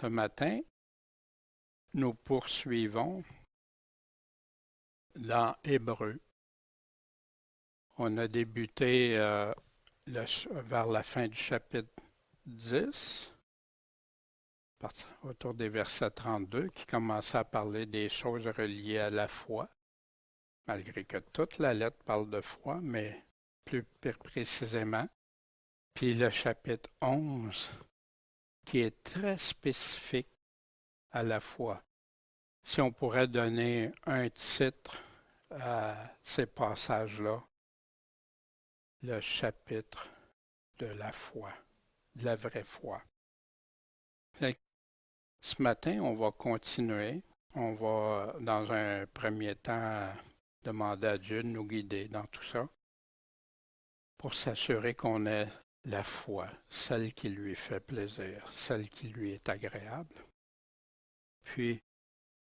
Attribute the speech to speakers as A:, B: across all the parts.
A: Ce matin, nous poursuivons dans Hébreu. On a débuté vers la fin du chapitre 10, autour des versets 32, qui commençait à parler des choses reliées à la foi, malgré que toute la lettre parle de foi, mais plus précisément. Puis le chapitre 11, qui est très spécifique à la foi. Si on pourrait donner un titre à ces passages-là, le chapitre de la foi, de la vraie foi. Ce matin, on va continuer. On va, dans un premier temps, demander à Dieu de nous guider dans tout ça pour s'assurer qu'on ait la foi, celle qui lui fait plaisir, celle qui lui est agréable. Puis,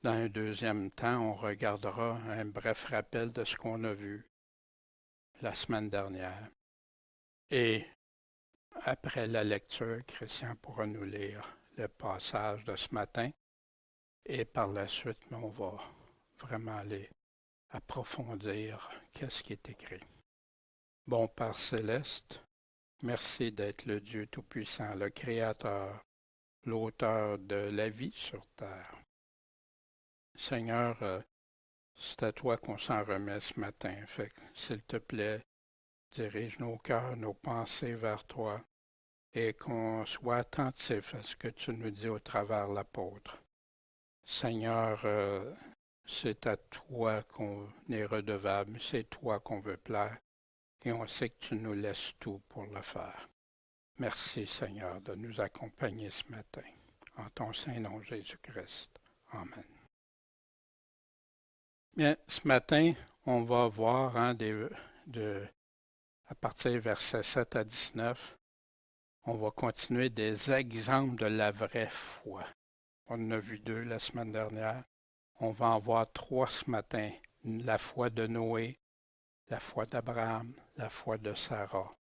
A: dans un deuxième temps, on regardera un bref rappel de ce qu'on a vu la semaine dernière. Et après la lecture, Christian pourra nous lire le passage de ce matin. Et par la suite, on va vraiment aller approfondir qu'est-ce qui est écrit. Bon Père céleste, merci d'être le Dieu Tout-Puissant, le Créateur, l'auteur de la vie sur terre. Seigneur, c'est à toi qu'on s'en remet ce matin. Fait que, s'il te plaît, dirige nos cœurs, nos pensées vers toi et qu'on soit attentif à ce que tu nous dis au travers l'apôtre. Seigneur, c'est à toi qu'on est redevable, c'est toi qu'on veut plaire et on sait que tu nous laisses tout pour le faire. Merci Seigneur de nous accompagner ce matin. En ton saint nom Jésus-Christ. Amen. Bien, ce matin, on va voir à partir des versets 7 à 19, on va continuer des exemples de la vraie foi. On en a vu 2 la semaine dernière. On va en voir 3 ce matin. La foi de Noé, la foi d'Abraham, la foi de Sarah.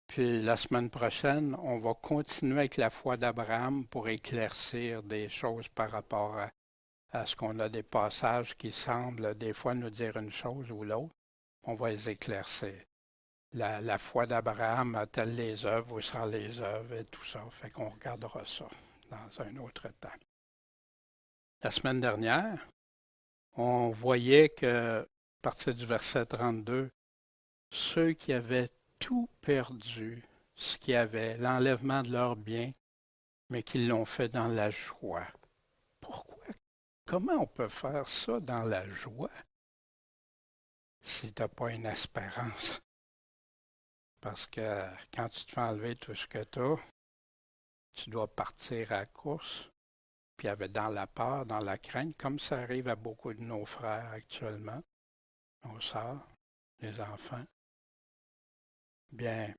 A: Puis la semaine prochaine, on va continuer avec la foi d'Abraham pour éclaircir des choses par rapport à ce qu'on a des passages qui semblent des fois nous dire une chose ou l'autre. On va les éclaircir. La foi d'Abraham a-t-elle les œuvres ou sans les œuvres et tout ça. Fait qu'on regardera ça dans un autre temps. La semaine dernière, on voyait que, à partir du verset 32, ceux qui avaient tout perdu, ce qu'ils avaient, l'enlèvement de leurs biens, mais qu'ils l'ont fait dans la joie. Pourquoi? Comment on peut faire ça dans la joie si tu n'as pas une espérance? Parce que quand tu te fais enlever tout ce que tu as, tu dois partir à la course. Puis il y avait dans la peur, dans la crainte, comme ça arrive à beaucoup de nos frères actuellement, nos sœurs, les enfants. Bien,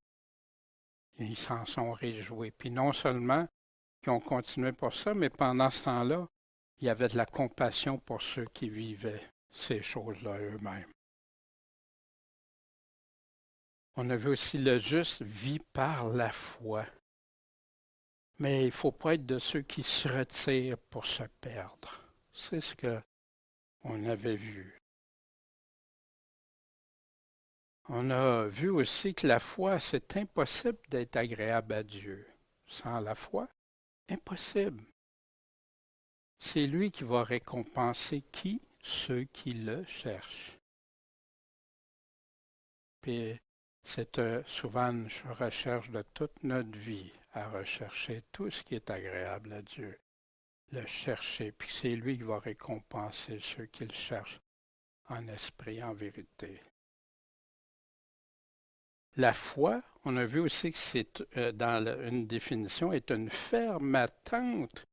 A: ils s'en sont réjouis. Puis non seulement qu'ils ont continué pour ça, mais pendant ce temps-là, il y avait de la compassion pour ceux qui vivaient ces choses-là eux-mêmes. On a vu aussi le juste vit par la foi. Mais il ne faut pas être de ceux qui se retirent pour se perdre. C'est ce qu'on avait vu. On a vu aussi que la foi, c'est impossible d'être agréable à Dieu. Sans la foi, impossible. C'est lui qui va récompenser qui? Ceux qui le cherchent. Puis c'est souvent une recherche de toute notre vie, à rechercher tout ce qui est agréable à Dieu. Le chercher, puis c'est lui qui va récompenser ceux qui le cherchent en esprit, en vérité. La foi, on a vu aussi que c'est, dans une définition, est une ferme attente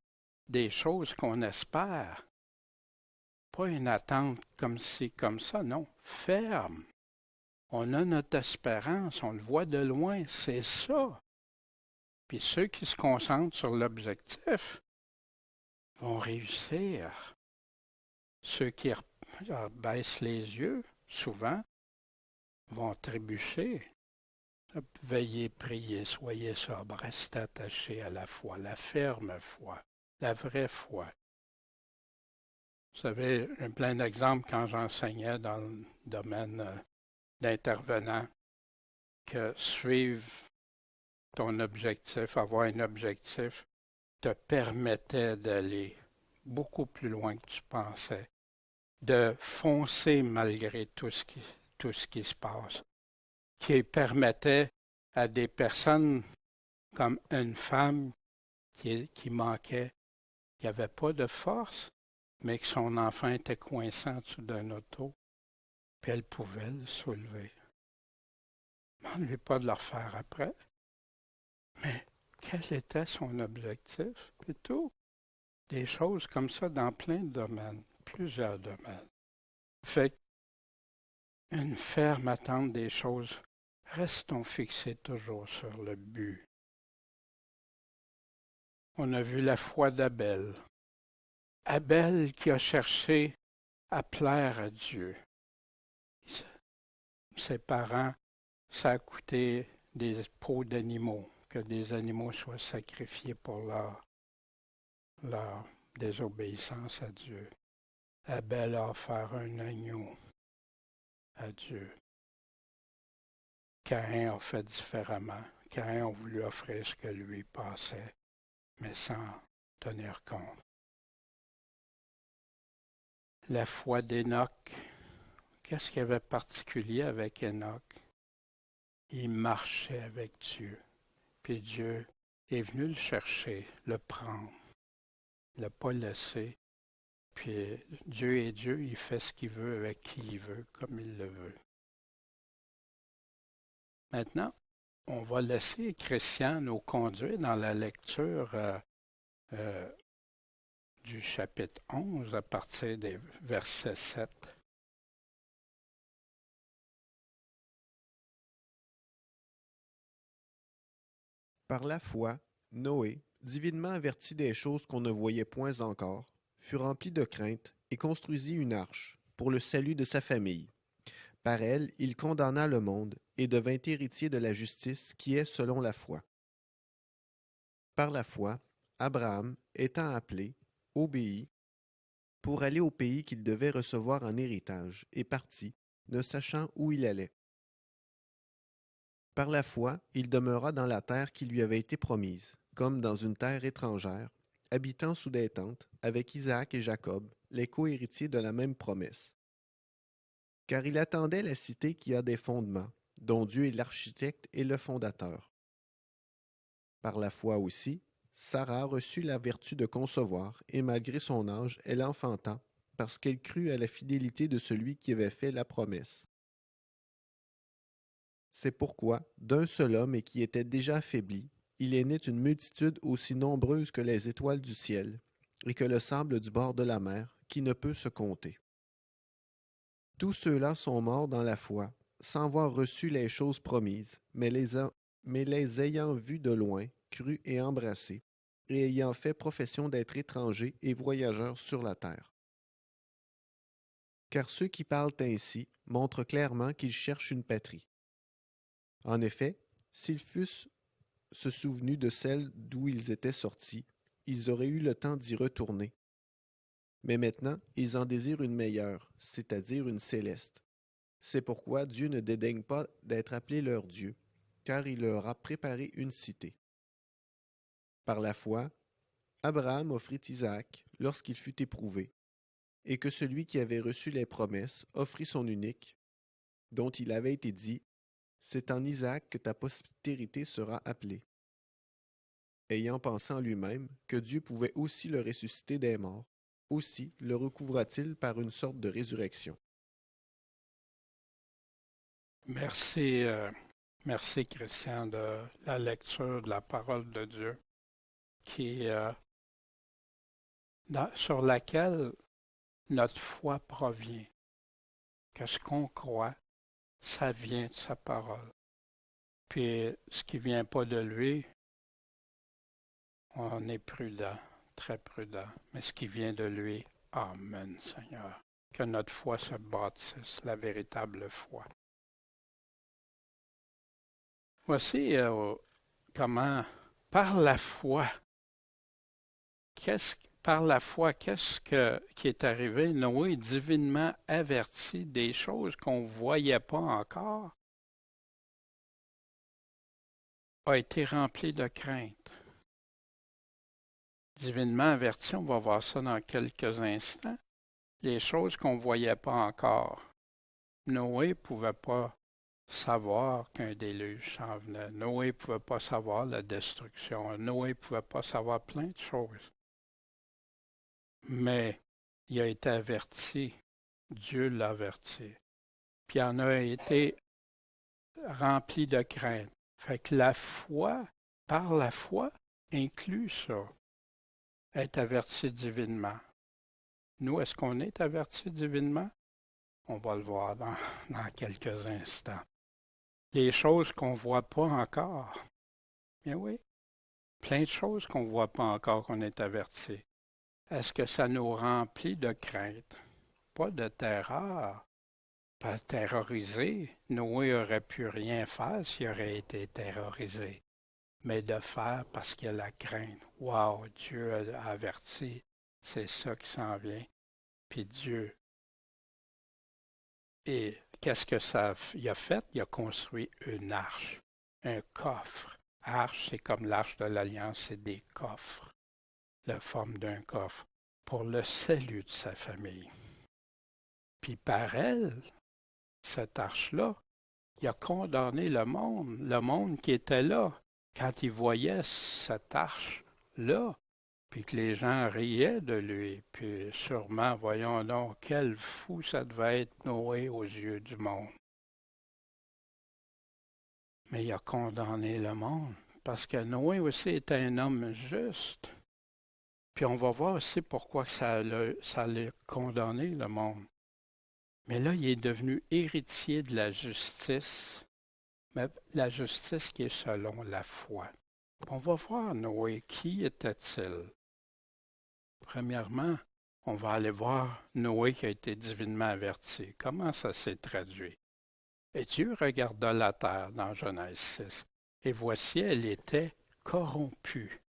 A: des choses qu'on espère. Pas une attente comme ci, comme ça, non, ferme. On a notre espérance, on le voit de loin, c'est ça. Puis ceux qui se concentrent sur l'objectif vont réussir. Ceux qui baissent les yeux, souvent, vont trébucher. Veillez, priez, soyez sobre, restez attachés à la foi, la ferme foi, la vraie foi. Vous savez, j'ai plein d'exemples quand j'enseignais dans le domaine d'intervenant que suivre ton objectif, avoir un objectif, te permettait d'aller beaucoup plus loin que tu pensais, de foncer malgré tout ce qui se passe, qui permettait à des personnes comme une femme qui manquait, qui n'avait pas de force, mais que son enfant était coincé en dessous d'un auto, puis elle pouvait le soulever. Demande-lui pas de le refaire après, mais quel était son objectif, puis tout. Des choses comme ça dans plein de domaines, plusieurs domaines. Fait une ferme attente des choses. Restons fixés toujours sur le but. On a vu la foi d'Abel. Abel qui a cherché à plaire à Dieu. Ses parents, ça a coûté des peaux d'animaux, que des animaux soient sacrifiés pour leur désobéissance à Dieu. Abel a offert un agneau à Dieu. Caïn a fait différemment. Caïn a voulu offrir ce que lui passait, mais sans tenir compte. La foi d'Enoch. Qu'est-ce qu'il y avait de particulier avec Enoch? Il marchait avec Dieu. Puis Dieu est venu le chercher, le prendre, ne l'a pas laissé. Puis Dieu est Dieu, il fait ce qu'il veut avec qui il veut, comme il le veut. Maintenant, on va laisser Christian nous conduire dans la lecture du chapitre 11 à partir des versets 7.
B: Par la foi, Noé, divinement averti des choses qu'on ne voyait point encore, fut rempli de crainte et construisit une arche pour le salut de sa famille. Par elle, il condamna le monde et devint héritier de la justice qui est selon la foi. Par la foi, Abraham, étant appelé, obéit pour aller au pays qu'il devait recevoir en héritage et partit, ne sachant où il allait. Par la foi, il demeura dans la terre qui lui avait été promise, comme dans une terre étrangère, habitant sous des tentes, avec Isaac et Jacob, les cohéritiers de la même promesse. Car il attendait la cité qui a des fondements, dont Dieu est l'architecte et le fondateur. Par la foi aussi, Sarah reçut la vertu de concevoir, et malgré son âge, elle enfanta, parce qu'elle crut à la fidélité de celui qui avait fait la promesse. C'est pourquoi, d'un seul homme et qui était déjà affaibli, il est né une multitude aussi nombreuse que les étoiles du ciel, et que le sable du bord de la mer, qui ne peut se compter. Tous ceux-là sont morts dans la foi, sans avoir reçu les choses promises, mais les ayant vues de loin, crues et embrassées, et ayant fait profession d'être étrangers et voyageurs sur la terre. Car ceux qui parlent ainsi montrent clairement qu'ils cherchent une patrie. En effet, s'ils fussent se souvenus de celle d'où ils étaient sortis, ils auraient eu le temps d'y retourner. Mais maintenant, ils en désirent une meilleure, c'est-à-dire une céleste. C'est pourquoi Dieu ne dédaigne pas d'être appelé leur Dieu, car il leur a préparé une cité. Par la foi, Abraham offrit Isaac lorsqu'il fut éprouvé, et que celui qui avait reçu les promesses offrit son unique, dont il avait été dit, « C'est en Isaac que ta postérité sera appelée. » Ayant pensé en lui-même que Dieu pouvait aussi le ressusciter des morts, aussi le recouvra-t-il par une sorte de résurrection.
A: Merci, merci Christian de la lecture de la parole de Dieu qui, sur laquelle notre foi provient. Que ce qu'on croit, ça vient de sa parole. Puis ce qui ne vient pas de lui, on est prudent, très prudent. Mais ce qui vient de lui, Amen, Seigneur. Que notre foi se bâtisse, la véritable foi. Voici comment, par la foi, qu'est-ce qui est arrivé? Noé, divinement averti des choses qu'on ne voyait pas encore, a été rempli de crainte. Divinement averti, on va voir ça dans quelques instants, les choses qu'on ne voyait pas encore. Noé ne pouvait pas savoir qu'un déluge s'en venait. Noé ne pouvait pas savoir la destruction. Noé ne pouvait pas savoir plein de choses. Mais il a été averti. Dieu l'a averti. Puis il en a été rempli de crainte. Fait que la foi, par la foi, inclut ça. Être averti divinement. Nous, est-ce qu'on est averti divinement? On va le voir dans quelques instants. Les choses qu'on ne voit pas encore. Bien oui, plein de choses qu'on ne voit pas encore qu'on est averti. Est-ce que ça nous remplit de crainte? Pas de terreur. Pas terrorisé. Noé aurait pu rien faire s'il aurait été terrorisé. Mais de faire parce qu'il y a la crainte. Wow, Dieu a averti. C'est ça qui s'en vient. Puis Dieu. Et qu'est-ce que il a fait? Il a construit une arche, un coffre. Arche, c'est comme l'arche de l'Alliance, c'est des coffres, la forme d'un coffre, pour le salut de sa famille. Puis par elle, cette arche-là, il a condamné le monde qui était là, quand il voyait cette arche-là, puis que les gens riaient de lui, puis sûrement, voyons donc, quel fou ça devait être Noé aux yeux du monde. Mais il a condamné le monde, parce que Noé aussi était un homme juste. Puis on va voir aussi pourquoi ça l'a condamné, le monde. Mais là, il est devenu héritier de la justice, mais la justice qui est selon la foi. On va voir Noé, qui était-il? Premièrement, on va aller voir Noé qui a été divinement averti. Comment ça s'est traduit? Et Dieu regarda la terre dans Genèse 6, et voici, elle était corrompue,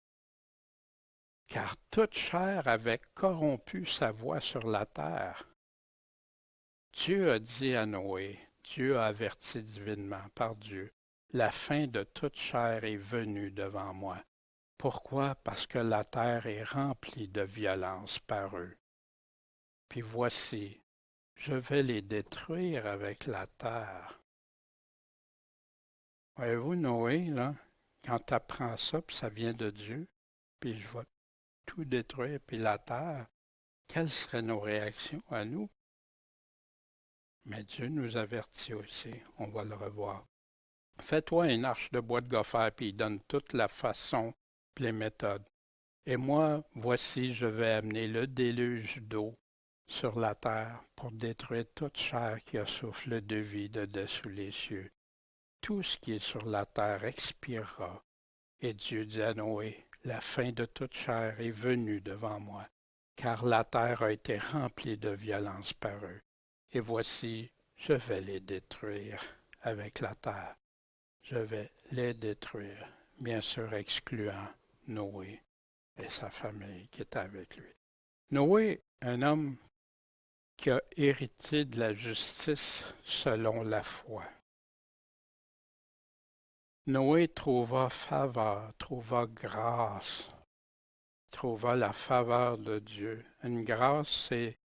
A: car toute chair avait corrompu sa voie sur la terre. Dieu a dit à Noé, Dieu a averti divinement par Dieu, la fin de toute chair est venue devant moi. Pourquoi? Parce que la terre est remplie de violence par eux. Puis voici, je vais les détruire avec la terre. Voyez-vous, Noé, là, quand tu apprends ça, puis ça vient de Dieu, puis je vais tout détruire, puis la terre, quelles seraient nos réactions à nous? Mais Dieu nous avertit aussi, on va le revoir. Fais-toi une arche de bois de gopher, puis il donne toute la façon, puis les méthodes. Et moi, voici, je vais amener le déluge d'eau sur la terre pour détruire toute chair qui a souffle de vie de dessous les cieux. Tout ce qui est sur la terre expirera. Et Dieu dit à Noé, la fin de toute chair est venue devant moi, car la terre a été remplie de violence par eux. Et voici, je vais les détruire avec la terre. Je vais les détruire, bien sûr excluant Noé et sa famille qui était avec lui. Noé, un homme qui a hérité de la justice selon la foi. Noé trouva faveur, trouva grâce, trouva la faveur de Dieu. Une grâce, c'est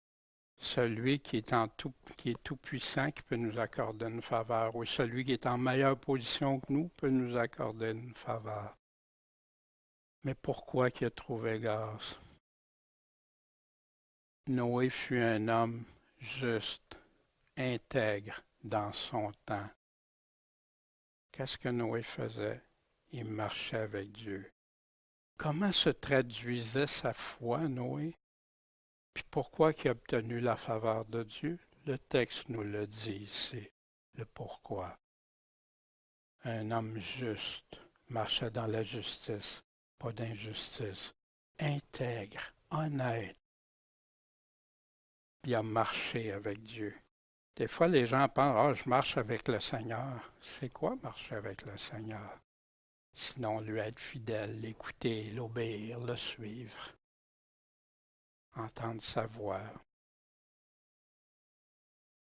A: celui qui est tout puissant qui peut nous accorder une faveur, ou celui qui est en meilleure position que nous peut nous accorder une faveur. Mais pourquoi qu'il a trouvé grâce? Noé fut un homme juste, intègre dans son temps. Qu'est-ce que Noé faisait? Il marchait avec Dieu. Comment se traduisait sa foi, Noé? Puis pourquoi il a obtenu la faveur de Dieu? Le texte nous le dit ici, le pourquoi. Un homme juste marchait dans la justice, pas d'injustice, intègre, honnête. Il a marché avec Dieu. Des fois, les gens pensent, ah, je marche avec le Seigneur. C'est quoi marcher avec le Seigneur? Sinon, lui être fidèle, l'écouter, l'obéir, le suivre, entendre sa voix.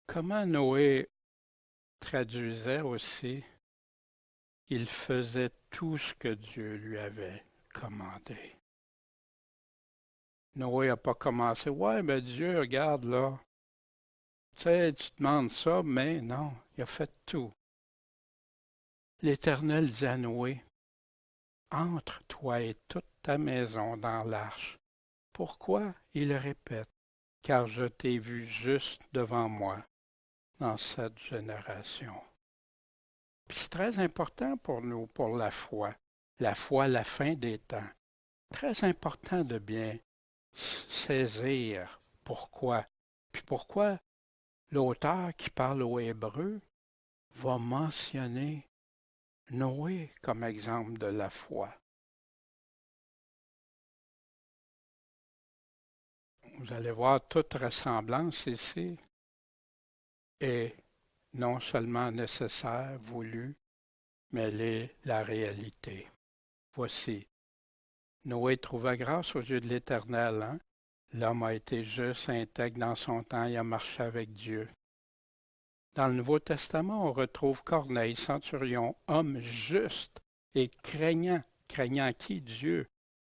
A: Comment Noé traduisait aussi, il faisait tout ce que Dieu lui avait commandé. Noé n'a pas commencé, ouais, mais Dieu, regarde là, tu sais, tu demandes ça, mais non, il a fait tout. L'Éternel dit à Noé, entre toi et toute ta maison dans l'arche. Pourquoi? Il répète, car je t'ai vu juste devant moi dans cette génération. Puis c'est très important pour nous, pour la foi, la fin des temps. Très important de bien saisir pourquoi. Puis pourquoi l'auteur qui parle aux Hébreux va mentionner Noé comme exemple de la foi. Vous allez voir, toute ressemblance ici est non seulement nécessaire, voulue, mais elle est la réalité. Voici, Noé trouva grâce aux yeux de l'Éternel. Hein? L'homme a été juste, intègre dans son temps, il a marché avec Dieu. Dans le Nouveau Testament, on retrouve Corneille, centurion, homme juste et craignant. Craignant qui? Dieu,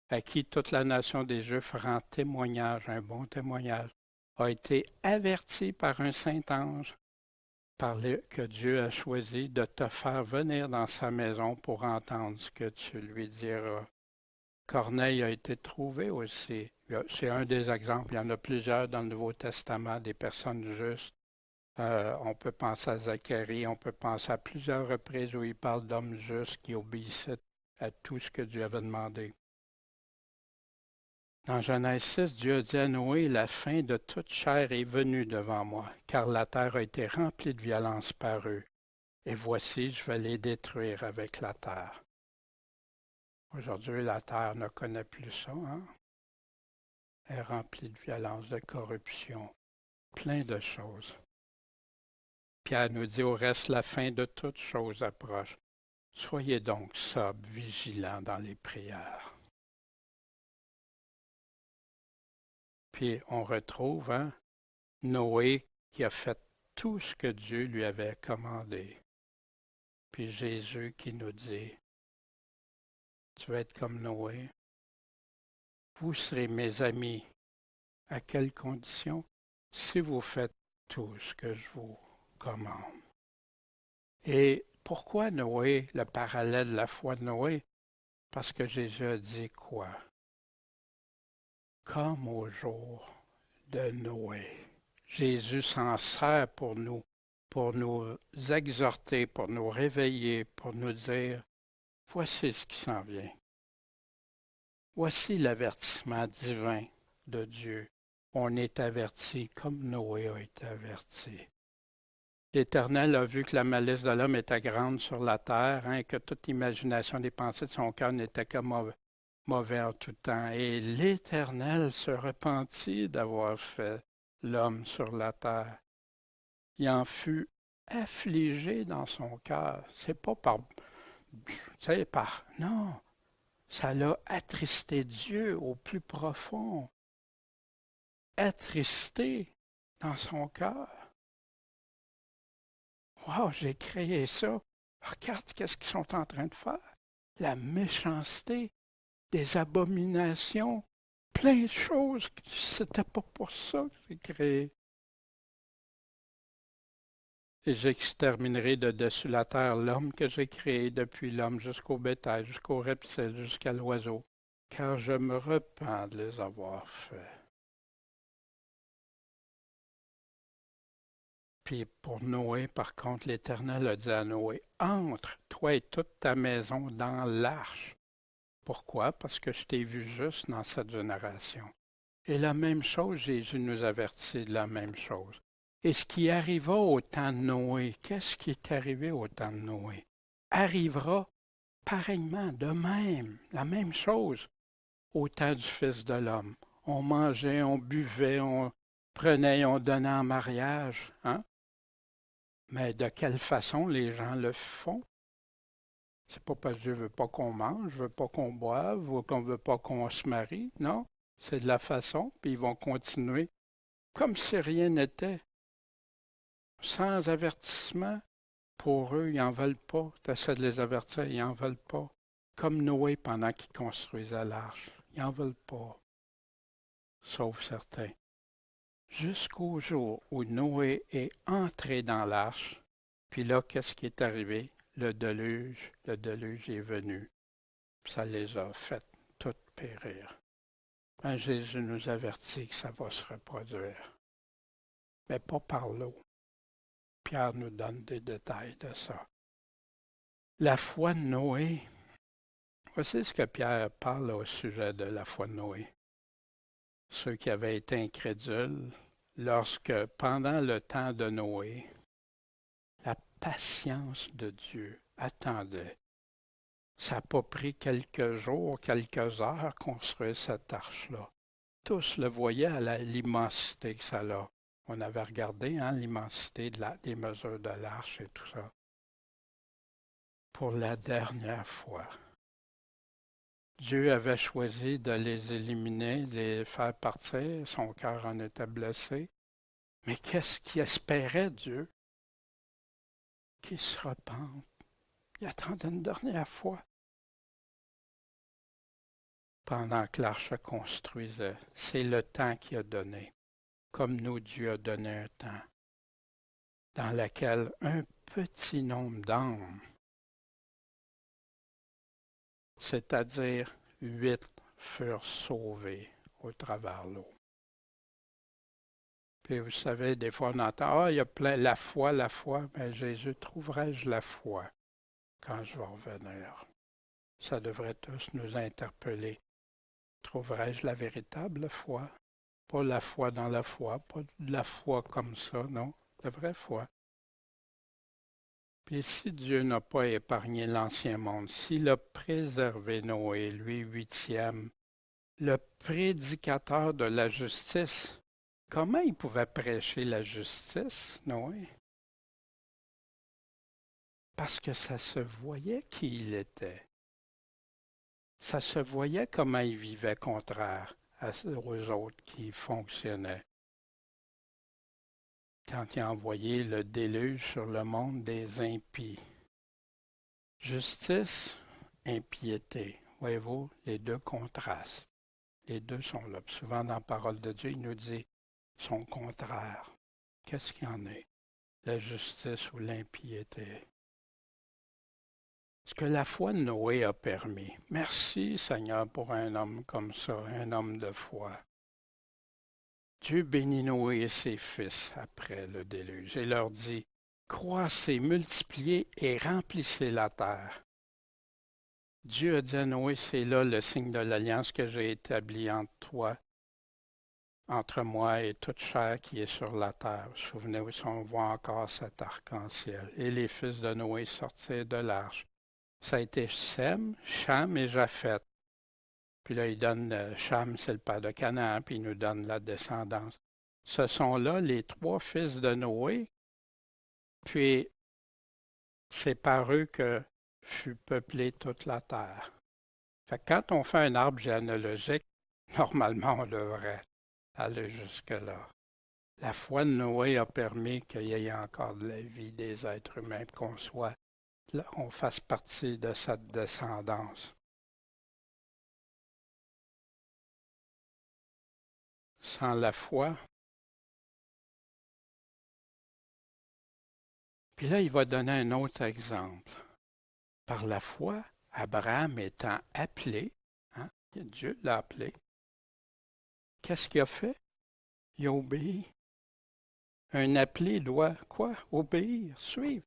A: à qui toute la nation des Juifs rend témoignage, un bon témoignage, a été averti par un saint ange que Dieu a choisi de te faire venir dans sa maison pour entendre ce que tu lui diras. Corneille a été trouvé aussi. C'est un des exemples. Il y en a plusieurs dans le Nouveau Testament, des personnes justes. On peut penser à Zacharie, on peut penser à plusieurs reprises où il parle d'hommes justes qui obéissaient à tout ce que Dieu avait demandé. Dans Genèse 6, Dieu a dit à Noé, la fin de toute chair est venue devant moi, car la terre a été remplie de violence par eux. Et voici, je vais les détruire avec la terre. Aujourd'hui, la terre ne connaît plus ça, hein? Elle est remplie de violence, de corruption, plein de choses. Pierre nous dit, au reste, la fin de toute chose approche. Soyez donc sobres, vigilants dans les prières. Puis on retrouve Noé qui a fait tout ce que Dieu lui avait commandé. Puis Jésus qui nous dit, tu vas être comme Noé. Vous serez mes amis. À quelles conditions? Si vous faites tout ce que je vous commande. Et pourquoi Noé, le parallèle de la foi de Noé? Parce que Jésus a dit quoi? Comme au jour de Noé. Jésus s'en sert pour nous exhorter, pour nous réveiller, pour nous dire, voici ce qui s'en vient. Voici l'avertissement divin de Dieu. On est averti comme Noé a été averti. L'Éternel a vu que la malice de l'homme était grande sur la terre, et que toute imagination des pensées de son cœur n'était que mauvais en tout temps. Et l'Éternel se repentit d'avoir fait l'homme sur la terre. Il en fut affligé dans son cœur. C'est pas non, ça l'a attristé Dieu au plus profond. Attristé dans son cœur. Wow, j'ai créé ça. Regarde qu'est-ce qu'ils sont en train de faire. La méchanceté, des abominations, plein de choses. C'était pas pour ça que j'ai créé. Et j'exterminerai de dessus la terre l'homme que j'ai créé, depuis l'homme jusqu'au bétail, jusqu'au reptile, jusqu'à l'oiseau, car je me repens de les avoir faits. Puis pour Noé, par contre, l'Éternel a dit à Noé, entre, toi et toute ta maison, dans l'arche. Pourquoi? Parce que je t'ai vu juste dans cette génération. Et la même chose, Jésus nous avertit de la même chose. Et ce qui arriva au temps de Noé, qu'est-ce qui est arrivé au temps de Noé? Arrivera pareillement, de même, la même chose au temps du Fils de l'homme. On mangeait, on buvait, on prenait, on donnait en mariage. Hein? Mais de quelle façon les gens le font? C'est pas parce que Dieu veut pas qu'on mange, veut pas qu'on boive ou qu'on veut pas qu'on se marie. Non, c'est de la façon, puis ils vont continuer comme si rien n'était, sans avertissement. Pour eux, ils n'en veulent pas. Tu essaies de les avertir, ils n'en veulent pas. Comme Noé pendant qu'il construisait l'arche. Ils n'en veulent pas. Sauf certains. Jusqu'au jour où Noé est entré dans l'arche. Puis là, qu'est-ce qui est arrivé? Le déluge est venu. Ça les a fait toutes périr. Ben, Jésus nous avertit que ça va se reproduire. Mais pas par l'eau. Pierre nous donne des détails de ça. La foi de Noé. Voici ce que Pierre parle au sujet de la foi de Noé. Ceux qui avaient été incrédules, lorsque, pendant le temps de Noé, la patience de Dieu attendait. Ça n'a pas pris quelques jours, quelques heures construire cette arche-là. Tous le voyaient à l'immensité que ça a. On avait regardé l'immensité des mesures de l'arche et tout ça. Pour la dernière fois, Dieu avait choisi de les éliminer, de les faire partir. Son cœur en était blessé. Mais qu'est-ce qu'il espérait, Dieu? Qu'ils se repentent. Il attendait une dernière fois. Pendant que l'arche se construisait, c'est le temps qu'il a donné. Comme nous, Dieu a donné un temps dans lequel un petit nombre d'âmes, c'est-à-dire 8, furent sauvés au travers de l'eau. Puis vous savez, des fois on entend, il y a plein, la foi, mais Jésus, trouverai-je la foi quand je vais revenir? Ça devrait tous nous interpeller. Trouverai-je la véritable foi? Pas la foi dans la foi, pas de la foi comme ça, non, la vraie foi. Puis si Dieu n'a pas épargné l'ancien monde, s'il a préservé Noé, lui huitième, le prédicateur de la justice, comment il pouvait prêcher la justice, Noé? Parce que ça se voyait qui il était. Ça se voyait comment il vivait contraire aux autres qui fonctionnaient. Quand il a envoyé le déluge sur le monde des impies. Justice, impiété. Voyez-vous, les deux contrastent. Les deux sont là. Puis souvent dans la parole de Dieu, il nous dit son contraire. Qu'est-ce qu'il y en est? La justice ou l'impiété? Ce que la foi de Noé a permis. Merci Seigneur pour un homme comme ça, un homme de foi. Dieu bénit Noé et ses fils après le déluge et leur dit, croissez, multipliez et remplissez la terre. Dieu a dit à Noé, c'est là le signe de l'alliance que j'ai établi entre moi et toute chair qui est sur la terre. Souvenez-vous, on voit encore cet arc-en-ciel. Et les fils de Noé sortirent de l'arche. Ça a été Sem, Cham et Japheth. Puis là, il donne Cham, c'est le père de Canaan, puis il nous donne la descendance. Ce sont là les trois fils de Noé. Puis c'est par eux que fut peuplée toute la terre. Fait que quand on fait un arbre généalogique, normalement, on devrait aller jusque-là. La foi de Noé a permis qu'il y ait encore de la vie des êtres humains, qu'on fasse partie de cette descendance. Sans la foi. Puis là, il va donner un autre exemple. Par la foi, Abraham étant appelé, Dieu l'a appelé, qu'est-ce qu'il a fait? Il a obéi. Un appelé doit quoi? Obéir, suivre,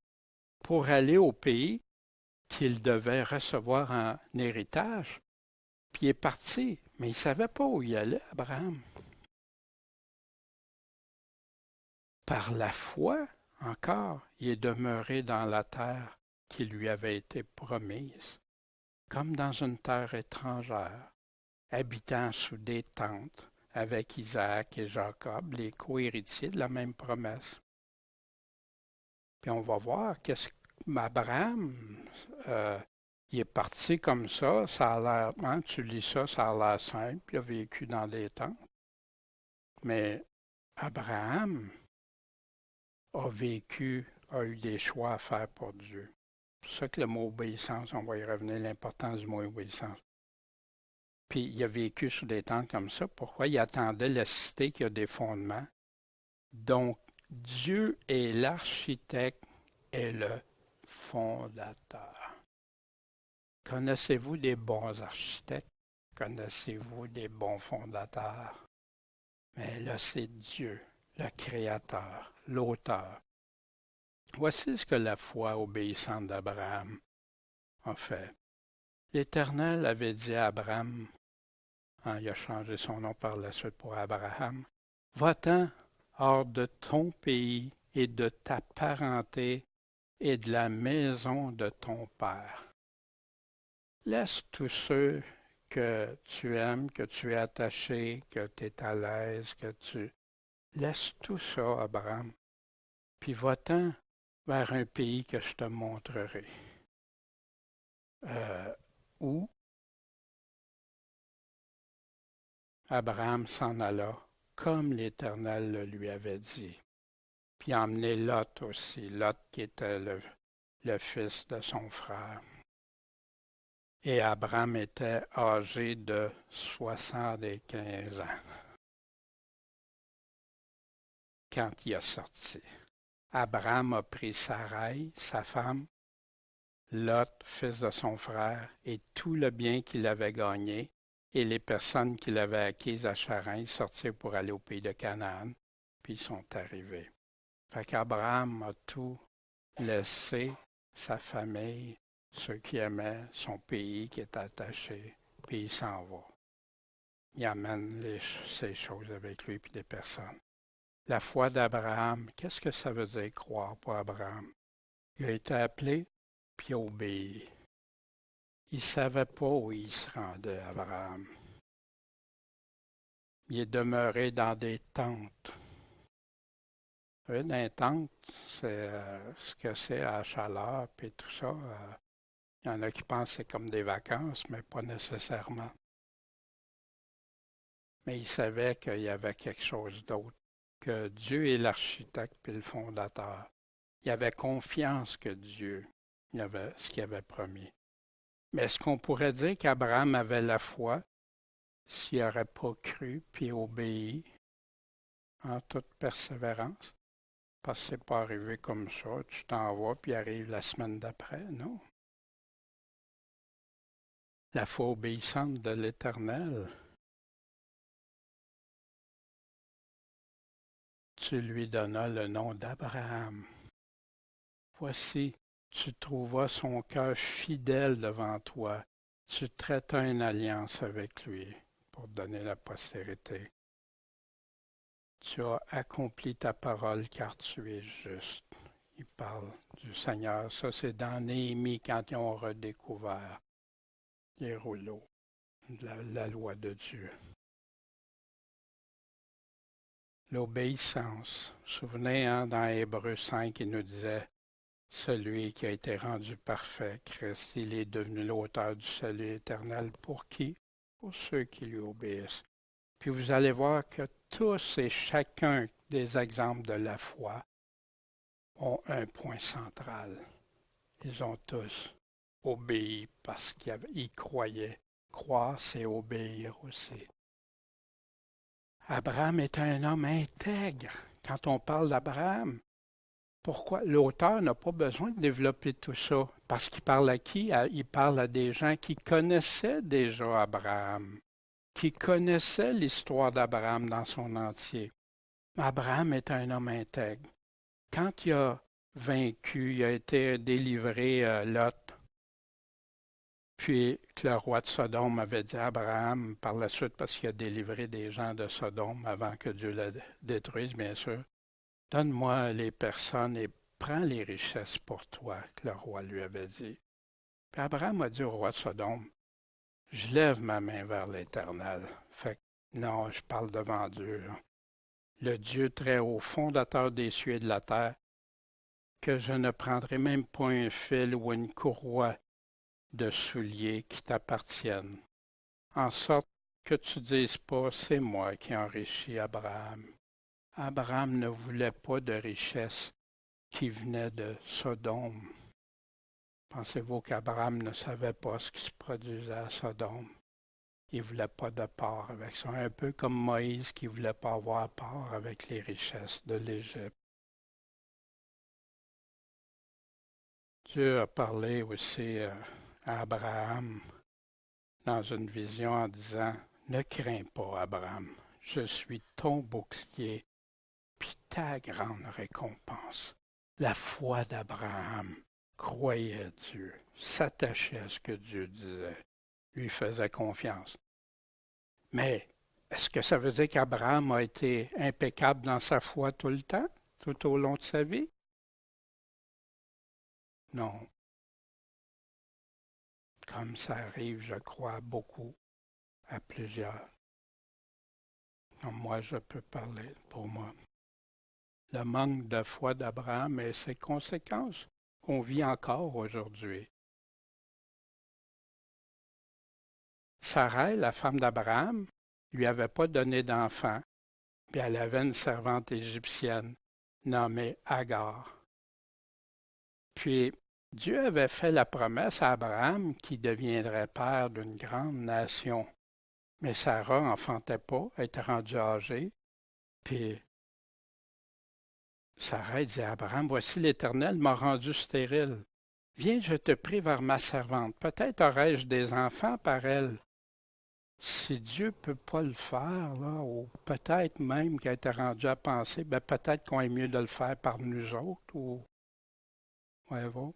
A: pour aller au pays qu'il devait recevoir en héritage. Puis il est parti, mais il ne savait pas où il allait, Abraham. Par la foi, encore, il est demeuré dans la terre qui lui avait été promise, comme dans une terre étrangère, habitant sous des tentes avec Isaac et Jacob, les co-héritiers de la même promesse. Puis on va voir qu'Abraham, il est parti comme ça a l'air, hein, tu lis ça, ça a l'air simple, il a vécu dans des tentes. Mais Abraham a eu des choix à faire pour Dieu. C'est pour ça que le mot obéissance, on va y revenir, l'importance du mot obéissance. Puis il a vécu sous des tentes comme ça. Pourquoi? Il attendait la cité qui a des fondements. Donc, Dieu est l'architecte et le fondateur. Connaissez-vous des bons architectes? Connaissez-vous des bons fondateurs? Mais là, c'est Dieu, le Créateur, l'Auteur. Voici ce que la foi obéissante d'Abraham a fait. L'Éternel avait dit à Abraham, il a changé son nom par la suite pour Abraham, « Va-t'en hors de ton pays et de ta parenté et de la maison de ton père. Laisse tous ceux que tu aimes, que tu es attaché, que tu es à l'aise, Laisse tout ça, Abraham, puis va-t'en vers un pays que je te montrerai. » Où Abraham s'en alla, comme l'Éternel le lui avait dit. Puis emmener Lot aussi, Lot qui était le fils de son frère. Et Abraham était âgé de 75 ans quand il est sorti. Abraham a pris Sarai, sa femme, Lot, fils de son frère, et tout le bien qu'il avait gagné, et les personnes qu'il avait acquises à Charan, ils sortirent pour aller au pays de Canaan, puis ils sont arrivés. Fait qu'Abraham a tout laissé, sa famille, ceux qui aimaient, son pays qui est attaché, puis il s'en va. Il amène ces choses avec lui, puis des personnes. La foi d'Abraham, qu'est-ce que ça veut dire croire pour Abraham? Il a été appelé, puis il a obéi. Il ne savait pas où il se rendait, Abraham. Il est demeuré dans des tentes. Vous savez, dans les tentes, c'est ce que c'est à la chaleur, puis tout ça. Il y en a qui pensent que c'est comme des vacances, mais pas nécessairement. Mais il savait qu'il y avait quelque chose d'autre, que Dieu est l'architecte et le fondateur. Il avait confiance que Dieu avait ce qu'il avait promis. Mais est-ce qu'on pourrait dire qu'Abraham avait la foi s'il n'aurait pas cru puis obéi en toute persévérance? Parce que c'est pas arrivé comme ça, tu t'en vas puis arrive la semaine d'après, non? La foi obéissante de l'Éternel. Tu lui donnas le nom d'Abraham. Voici, tu trouveras son cœur fidèle devant toi. Tu traitas une alliance avec lui pour donner la postérité. Tu as accompli ta parole car tu es juste. Il parle du Seigneur. Ça, c'est dans Néhémie quand ils ont redécouvert les rouleaux, la loi de Dieu. L'obéissance. Vous vous souvenez, dans Hébreux 5, il nous disait celui qui a été rendu parfait, Christ, il est devenu l'auteur du salut éternel. Pour qui? Pour ceux qui lui obéissent. Puis vous allez voir que tous et chacun des exemples de la foi ont un point central. Ils ont tous obéi parce qu'ils croyaient. Croire, c'est obéir aussi. Abraham est un homme intègre. Quand on parle d'Abraham, pourquoi? L'auteur n'a pas besoin de développer tout ça. Parce qu'il parle à qui? Il parle à des gens qui connaissaient déjà Abraham, qui connaissaient l'histoire d'Abraham dans son entier. Abraham est un homme intègre. Quand il a vaincu, il a été délivré Lot, puis que le roi de Sodome avait dit à Abraham, par la suite, parce qu'il a délivré des gens de Sodome avant que Dieu le détruise, bien sûr, « Donne-moi les personnes et prends les richesses pour toi, » que le roi lui avait dit. Puis Abraham a dit au roi de Sodome, « Je lève ma main vers l'Éternel. » Fait que non, je parle devant Dieu. Là. Le Dieu très haut, fondateur des cieux et de la terre, que je ne prendrai même pas un fil ou une courroie de souliers qui t'appartiennent, en sorte que tu dises pas, c'est moi qui enrichis Abraham. Abraham ne voulait pas de richesse qui venait de Sodome. Pensez-vous qu'Abraham ne savait pas ce qui se produisait à Sodome? Il ne voulait pas de part avec ça, un peu comme Moïse qui ne voulait pas avoir part avec les richesses de l'Égypte. Dieu a parlé aussi à Abraham dans une vision en disant, ne crains pas, Abraham, je suis ton bouclier, puis ta grande récompense. La foi d'Abraham croyait Dieu, s'attachait à ce que Dieu disait, lui faisait confiance. Mais est-ce que ça veut dire qu'Abraham a été impeccable dans sa foi tout le temps, tout au long de sa vie? Non. Comme ça arrive, je crois, beaucoup à plusieurs. Comme moi, je peux parler pour moi. Le manque de foi d'Abraham et ses conséquences qu'on vit encore aujourd'hui. Sarai, la femme d'Abraham, lui avait pas donné d'enfant, puis elle avait une servante égyptienne nommée Agar. Puis Dieu avait fait la promesse à Abraham qu'il deviendrait père d'une grande nation. Mais Sarah n'enfantait pas, elle était rendue âgée. Puis Sarah dit à Abraham, voici l'Éternel m'a rendu stérile. Viens, je te prie vers ma servante. Peut-être aurai-je des enfants par elle. Si Dieu ne peut pas le faire, là, ou peut-être même qu'elle était rendue à penser, ben peut-être qu'on est mieux de le faire par nous autres, ou voyez-vous.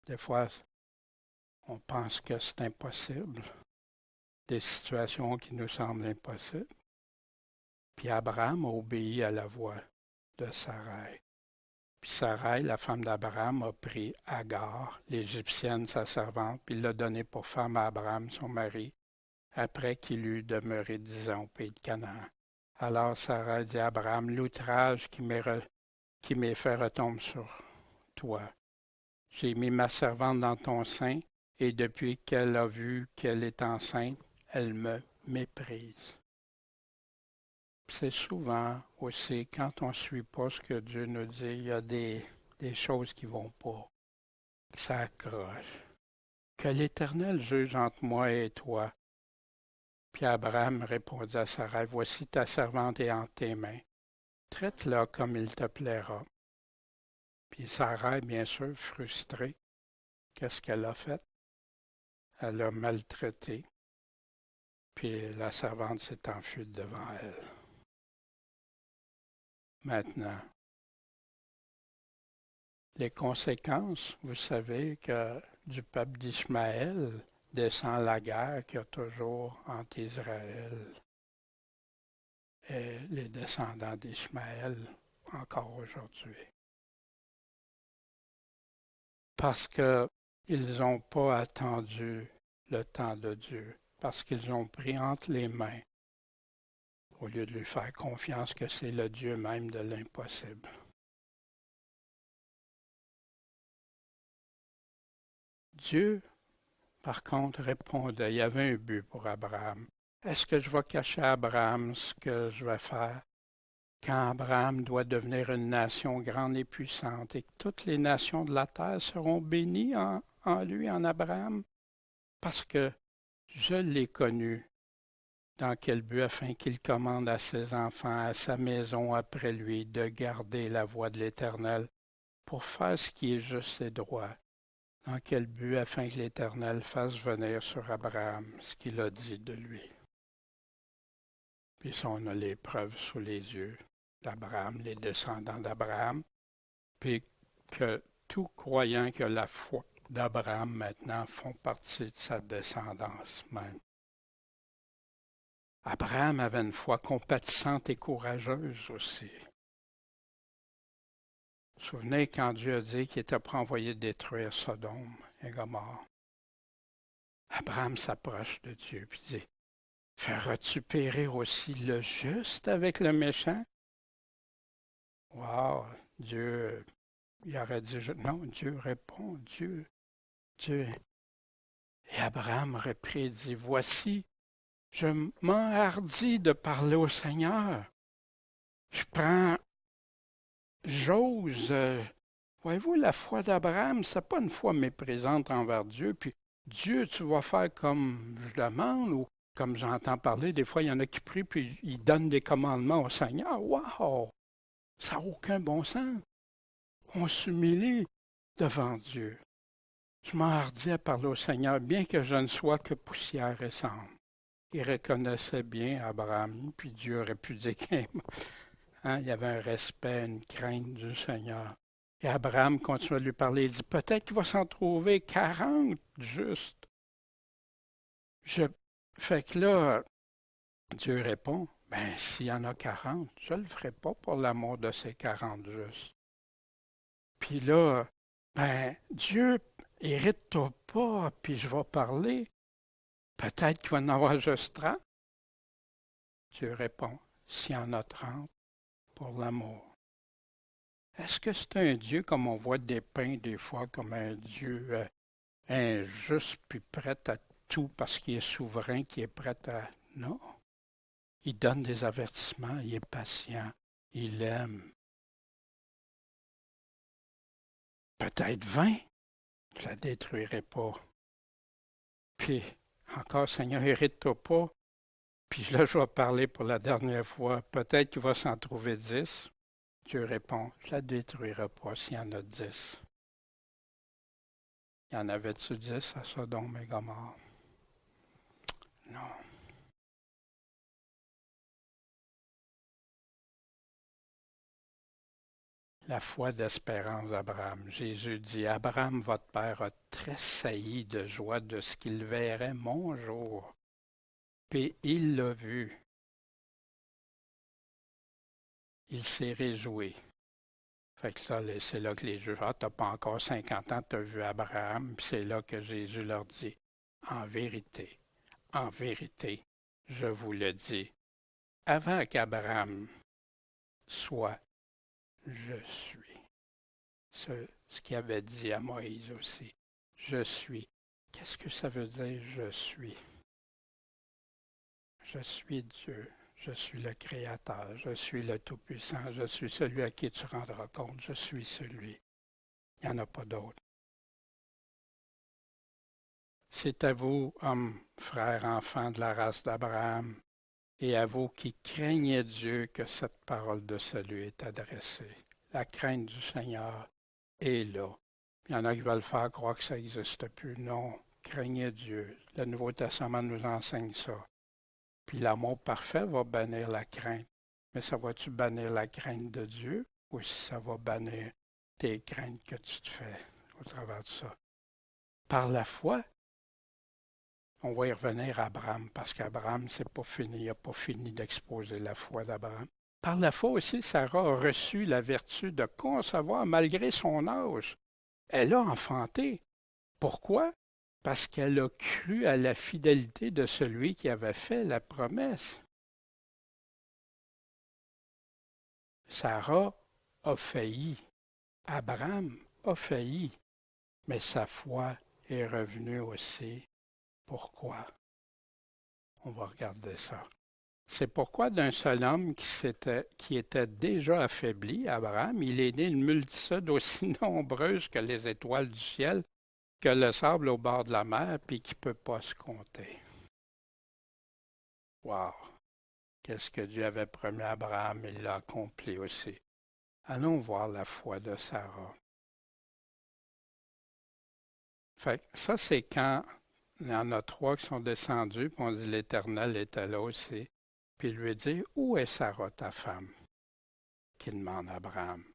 A: Des fois, on pense que c'est impossible, des situations qui nous semblent impossibles. Puis Abraham a obéi à la voix de Sarai. Puis Sarai, la femme d'Abraham, a pris Agar, l'Égyptienne, sa servante, puis l'a donnée pour femme à Abraham, son mari, après qu'il eut demeuré 10 ans au pays de Canaan. Alors Sarai dit à Abraham, l'outrage qui m'est fait retombe sur toi. J'ai mis ma servante dans ton sein, et depuis qu'elle a vu qu'elle est enceinte, elle me méprise. C'est souvent aussi, quand on ne suit pas ce que Dieu nous dit, il y a des choses qui ne vont pas, que ça accroche. Que l'Éternel juge entre moi et toi. Puis Abraham répondit à Sarai, voici ta servante est entre tes mains. Traite-la comme il te plaira. Puis Sarai, bien sûr, frustrée, qu'est-ce qu'elle a fait? Elle l'a maltraité. Puis la servante s'est enfuie devant elle. Maintenant, les conséquences, vous savez que du peuple d'Ismaël descend la guerre qu'il y a toujours entre Israël et les descendants d'Ismaël encore aujourd'hui. Parce qu'ils n'ont pas attendu le temps de Dieu, parce qu'ils ont pris entre les mains, au lieu de lui faire confiance que c'est le Dieu même de l'impossible. Dieu, par contre, répondait, il y avait un but pour Abraham. Est-ce que je vais cacher à Abraham ce que je vais faire quand Abraham doit devenir une nation grande et puissante et que toutes les nations de la terre seront bénies en lui, en Abraham? Parce que je l'ai connu. Dans quel but? Afin qu'il commande à ses enfants, à sa maison après lui, de garder la voie de l'Éternel pour faire ce qui est juste et droit. Dans quel but? Afin que l'Éternel fasse venir sur Abraham ce qu'il a dit de lui. Puis ça, on a les preuves sous les yeux d'Abraham, les descendants d'Abraham, puis que tout croyant que la foi d'Abraham maintenant font partie de sa descendance même. Abraham avait une foi compatissante et courageuse aussi. Vous vous souvenez quand Dieu a dit qu'il était prêt à envoyer détruire Sodome et Gomorrhe. Abraham s'approche de Dieu et dit, feras-tu périr aussi le juste avec le méchant? Wow, Dieu Il aurait dit, non, Dieu répond, Dieu. Et Abraham reprit et dit, voici, je m'enhardis de parler au Seigneur. J'ose. Voyez-vous, la foi d'Abraham, c'est pas une foi méprisante envers Dieu, puis Dieu, tu vas faire comme je demande, ou comme j'entends parler, des fois, il y en a qui prient, puis ils donnent des commandements au Seigneur. Wow! Ça n'a aucun bon sens. On s'humilie devant Dieu. Je m'enhardis à parler au Seigneur, bien que je ne sois que poussière et cendre. Il reconnaissait bien Abraham, puis Dieu aurait pu dire qu'il il y avait un respect, une crainte du Seigneur. Et Abraham continue à lui parler. Il dit, peut-être qu'il va s'en trouver 40 justes. Fait que là, Dieu répond, ben s'il y en a 40, je ne le ferai pas pour l'amour de ces 40 justes. Puis là, ben Dieu, hérite-toi pas, puis je vais parler. Peut-être qu'il va en avoir juste 30. Dieu répond, s'il y en a 30, pour l'amour. Est-ce que c'est un Dieu comme on voit dépeint des fois, comme un Dieu injuste puis prêt à tout parce qu'il est souverain, qui est prêt à... Non. Il donne des avertissements, il est patient, il aime. Peut-être 20, je ne la détruirai pas. Puis, encore, Seigneur, hérite-toi pas. Puis là, je vais parler pour la dernière fois. Peut-être qu'il va s'en trouver 10. Dieu répond, je ne la détruirai pas s'il y en a 10. Il y en avait-tu 10 à Sodome et Gomorrhe? Non. La foi d'espérance d'Abraham. Jésus dit, Abraham, votre père, a tressailli de joie de ce qu'il verrait mon jour. Puis il l'a vu. Il s'est réjoui. Fait que là, c'est là que les Juifs, t'as pas encore 50 ans, t'as vu Abraham, puis c'est là que Jésus leur dit, en vérité, je vous le dis, avant qu'Abraham soit, je suis. Ce qu'il avait dit à Moïse aussi, je suis. Qu'est-ce que ça veut dire, je suis? Je suis Dieu. Je suis le Créateur, je suis le Tout-Puissant, je suis celui à qui tu rendras compte, je suis celui. Il n'y en a pas d'autre. C'est à vous, hommes, frères, enfants de la race d'Abraham, et à vous qui craignez Dieu que cette parole de salut est adressée. La crainte du Seigneur est là. Il y en a qui veulent faire croire que ça n'existe plus. Non, craignez Dieu. Le Nouveau Testament nous enseigne ça. Puis l'amour parfait va bannir la crainte. Mais ça va-tu bannir la crainte de Dieu ou si ça va bannir tes craintes que tu te fais au travers de ça? Par la foi, on va y revenir à Abraham parce qu'Abraham, c'est pas fini. Il n'a pas fini d'exposer la foi d'Abraham. Par la foi aussi, Sarah a reçu la vertu de concevoir malgré son âge. Elle a enfanté. Pourquoi? Parce qu'elle a cru à la fidélité de celui qui avait fait la promesse. Sarah a failli. Abraham a failli. Mais sa foi est revenue aussi. Pourquoi? On va regarder ça. C'est pourquoi d'un seul homme qui était déjà affaibli, Abraham, il est né une multitude aussi nombreuse que les étoiles du ciel, que le sable au bord de la mer, puis qui ne peut pas se compter. Wow! Qu'est-ce que Dieu avait promis à Abraham, il l'a accompli aussi. Allons voir la foi de Sarah. Fait que ça, c'est quand il y en a 3 qui sont descendus, puis on dit l'Éternel était là aussi. Puis il lui dit, où est Sarah, ta femme? Qui demande à Abraham.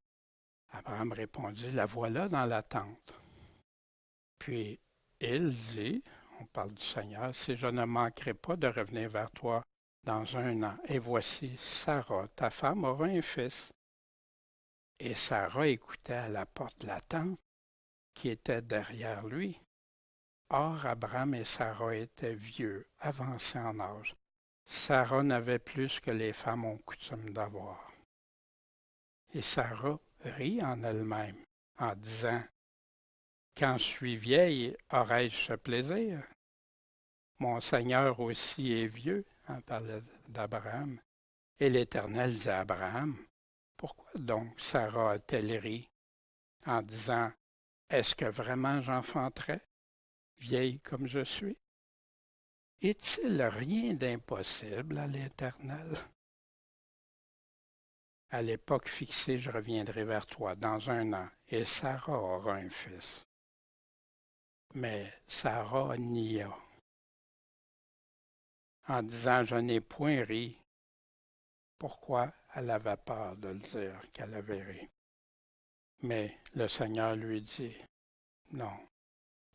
A: Abraham répondit, la voilà dans la tente. Puis il dit, on parle du Seigneur, si je ne manquerai pas de revenir vers toi dans 1 an, et voici, Sarah, ta femme, aura un fils. Et Sarah écoutait à la porte de la tente qui était derrière lui. Or, Abraham et Sarah étaient vieux, avancés en âge. Sarah n'avait plus que les femmes ont coutume d'avoir. Et Sarah rit en elle-même en disant « Quand je suis vieille, aurai-je ce plaisir? Mon Seigneur aussi est vieux. » On parlait d'Abraham. Et l'Éternel dit à Abraham « Pourquoi donc Sarah a-t-elle ri en disant « Est-ce que vraiment j'enfanterai, vieille comme je suis? Est-il rien d'impossible à l'Éternel? » À l'époque fixée, je reviendrai vers toi dans 1 an, et Sarah aura un fils. Mais Sarah nia, en disant « Je n'ai point ri. » Pourquoi? Elle avait peur de le dire qu'elle avait ri. Mais le Seigneur lui dit « Non,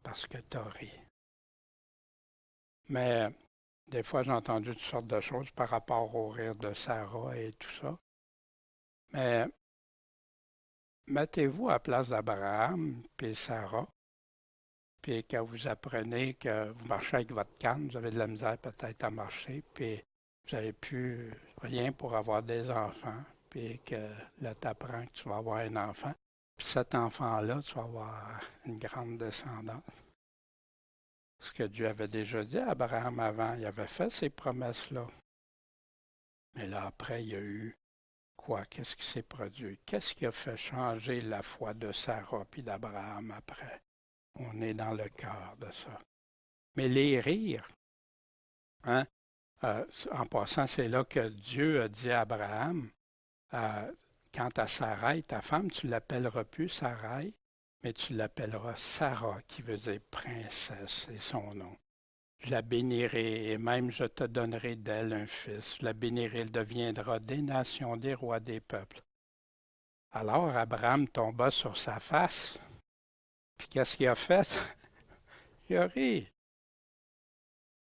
A: parce que tu as ri. » Mais des fois, j'ai entendu toutes sortes de choses par rapport au rire de Sarah et tout ça. Mais mettez-vous à la place d'Abraham et Sarah, puis quand vous apprenez que vous marchez avec votre canne, vous avez de la misère peut-être à marcher, puis vous n'avez plus rien pour avoir des enfants, puis que là, tu apprends que tu vas avoir un enfant. Puis cet enfant-là, tu vas avoir une grande descendance. Ce que Dieu avait déjà dit à Abraham avant, il avait fait ces promesses-là. Mais là, après, il y a eu quoi? Qu'est-ce qui s'est produit? Qu'est-ce qui a fait changer la foi de Sarah puis d'Abraham après? On est dans le cœur de ça. Mais les rires, hein? En passant, c'est là que Dieu a dit à Abraham, quant à Sarai, ta femme, tu ne l'appelleras plus Sarai, mais tu l'appelleras Sarah, qui veut dire princesse, c'est son nom. Je la bénirai, et même je te donnerai d'elle un fils. Je la bénirai, elle deviendra des nations, des rois, des peuples. Alors Abraham tomba sur sa face, puis qu'est-ce qu'il a fait? Il a ri.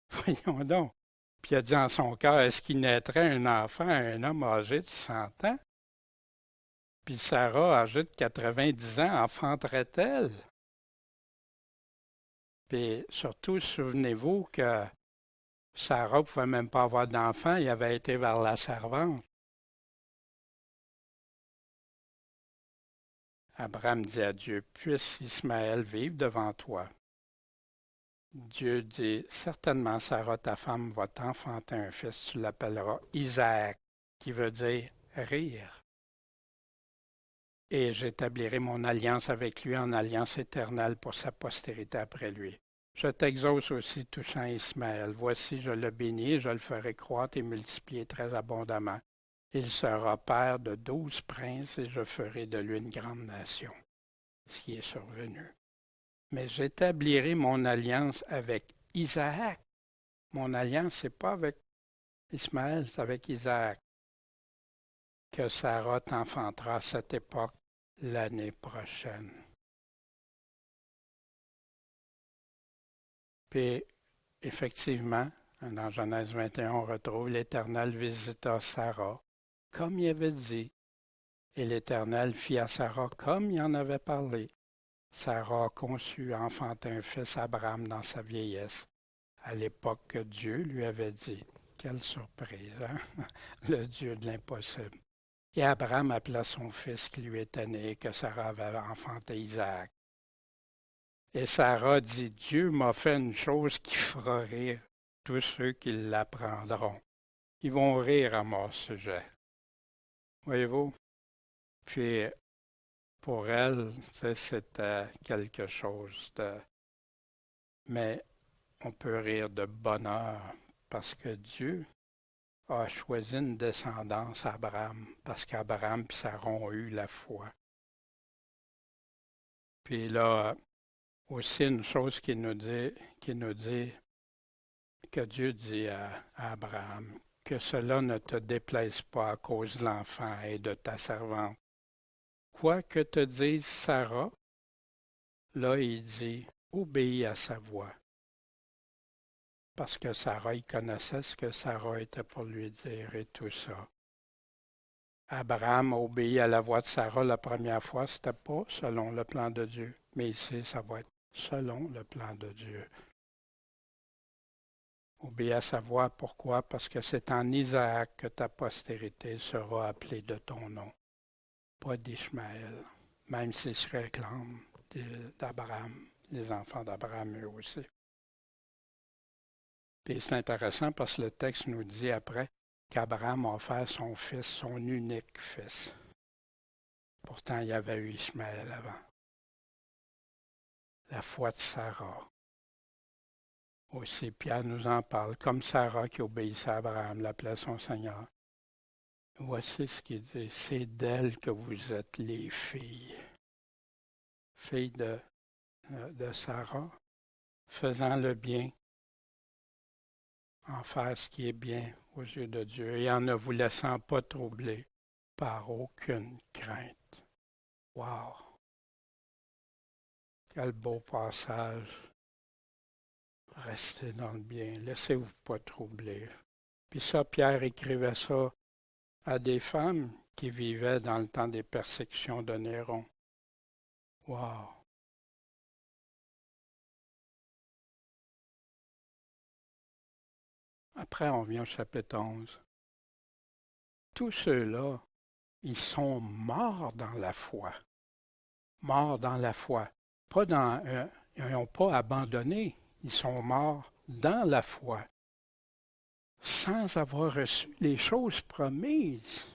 A: Voyons donc. Puis il a dit en son cœur, est-ce qu'il naîtrait un enfant à un homme âgé de 100 ans? Puis Sarah, âgée de 90 ans, enfanterait-elle? Puis surtout, souvenez-vous que Sarah ne pouvait même pas avoir d'enfant, il avait été vers la servante. Abraham dit à Dieu, puisse Ismaël vivre devant toi. Dieu dit, certainement Sarah, ta femme, va t'enfanter un fils, tu l'appelleras Isaac, qui veut dire rire. Et j'établirai mon alliance avec lui en alliance éternelle pour sa postérité après lui. Je t'exauce aussi touchant Ismaël. Voici, je le bénis, je le ferai croître et multiplier très abondamment. Il sera père de 12 princes et je ferai de lui une grande nation. Ce qui est survenu. Mais j'établirai mon alliance avec Isaac. Mon alliance, ce n'est pas avec Ismaël, c'est avec Isaac. Que Sarah t'enfantera à cette époque l'année prochaine. Puis, effectivement, dans Genèse 21, on retrouve l'Éternel visita Sarah, comme il avait dit, et l'Éternel fit à Sarah comme il en avait parlé. Sarah a conçu, enfanté un fils Abraham dans sa vieillesse, à l'époque que Dieu lui avait dit. Quelle surprise, hein? Le Dieu de l'impossible. Et Abraham appela son fils qui lui était né, que Sarah avait enfanté Isaac. Et Sarah dit, Dieu m'a fait une chose qui fera rire tous ceux qui l'apprendront. Ils vont rire à mon sujet. Voyez-vous? Puis, pour elle, c'était quelque chose de... Mais on peut rire de bonheur parce que Dieu a choisi une descendance à Abraham, parce qu'Abraham et Sarah ont eu la foi. Puis là, aussi une chose qui nous dit que Dieu dit à Abraham, que cela ne te déplaise pas à cause de l'enfant et de ta servante. Quoi que te dise Sarah, là il dit, obéis à sa voix. Parce que Sarah, il connaissait ce que Sarah était pour lui dire et tout ça. Abraham a obéi à la voix de Sarah la première fois, c'était pas selon le plan de Dieu. Mais ici, ça va être selon le plan de Dieu. Obéis à sa voix, pourquoi? Parce que c'est en Isaac que ta postérité sera appelée de ton nom, pas d'Ishmaël. même s'ils se réclament d'Abraham, les enfants d'Abraham eux aussi. Puis c'est intéressant parce que le texte nous dit après qu'Abraham a offert son fils, son unique fils. Pourtant, il y avait eu Ismaël avant. La foi de Sarah. Aussi, Pierre nous en parle, comme Sarah qui obéissait à Abraham, l'appelait son Seigneur. Voici ce qu'il dit, c'est d'elle que vous êtes les filles. Filles de Sarah, faisant le bien, en faire ce qui est bien aux yeux de Dieu et en ne vous laissant pas troubler par aucune crainte. Wow! Quel beau passage! Restez dans le bien, laissez-vous pas troubler. Puis ça, Pierre écrivait ça à des femmes qui vivaient dans le temps des persécutions de Néron. Wow! Après, on vient au chapitre 11. Tous ceux-là, ils sont morts dans la foi. Morts dans la foi. Pas ils n'ont pas abandonné. Ils sont morts dans la foi, sans avoir reçu les choses promises,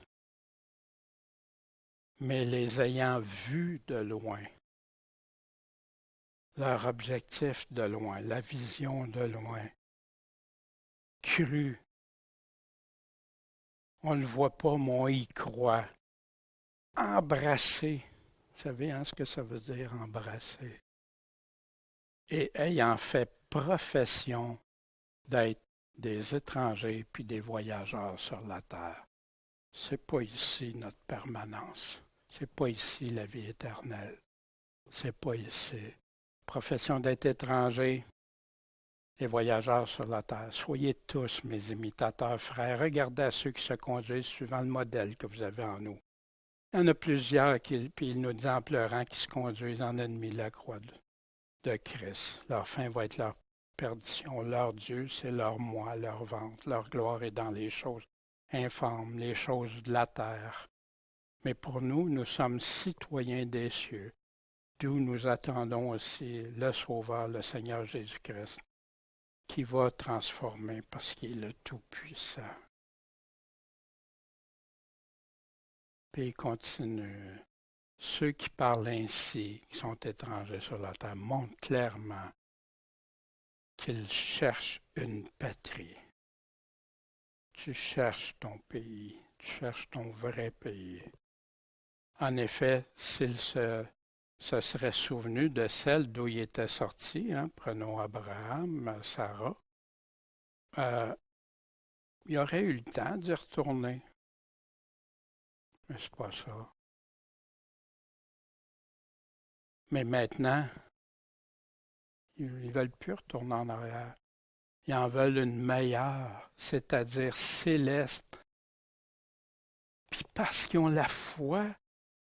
A: mais les ayant vues de loin. Leur objectif de loin, la vision de loin. Cru. On ne le voit pas, mais on y croit. Embrasser. Vous savez ce que ça veut dire, embrasser? Et ayant fait profession d'être des étrangers puis des voyageurs sur la terre. C'est pas ici notre permanence. C'est pas ici la vie éternelle. C'est pas ici. Profession d'être étrangers et voyageurs sur la terre. Soyez tous mes imitateurs, frères. Regardez à ceux qui se conduisent suivant le modèle que vous avez en nous. Il y en a plusieurs puis il nous dit en pleurant qui se conduisent en ennemis de la croix de Christ. Leur fin va être leur perdition. Leur Dieu, c'est leur moi, leur ventre. Leur gloire est dans les choses infâmes, les choses de la terre. Mais pour nous, nous sommes citoyens des cieux, d'où nous attendons aussi le Sauveur, le Seigneur Jésus-Christ, qui va transformer parce qu'il est le Tout-Puissant. Puis il continue. Ceux qui parlent ainsi, qui sont étrangers sur la terre, montrent clairement qu'ils cherchent une patrie. Tu cherches ton pays, tu cherches ton vrai pays. En effet, s'ils se seraient souvenus de celle d'où ils étaient sortis, prenons Abraham, Sarah, il aurait eu le temps d'y retourner. Mais c'est pas ça. Mais maintenant, ils ne veulent plus retourner en arrière. Ils en veulent une meilleure, c'est-à-dire céleste. Puis parce qu'ils ont la foi,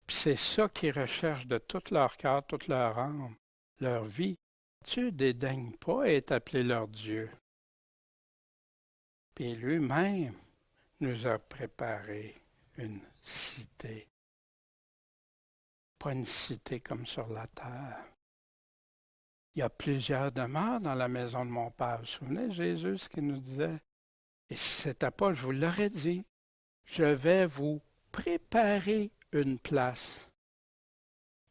A: puis c'est ça qu'ils recherchent de tout leur cœur, toute leur âme, leur vie. Dieu ne dédaigne pas être appelé leur Dieu. Puis lui-même nous a préparé une cité. Pas une cité comme sur la terre. Il y a plusieurs demeures dans la maison de mon Père. Vous vous souvenez, Jésus, ce qu'il nous disait? Et si ce n'était pas, je vous l'aurais dit, je vais vous préparer une place.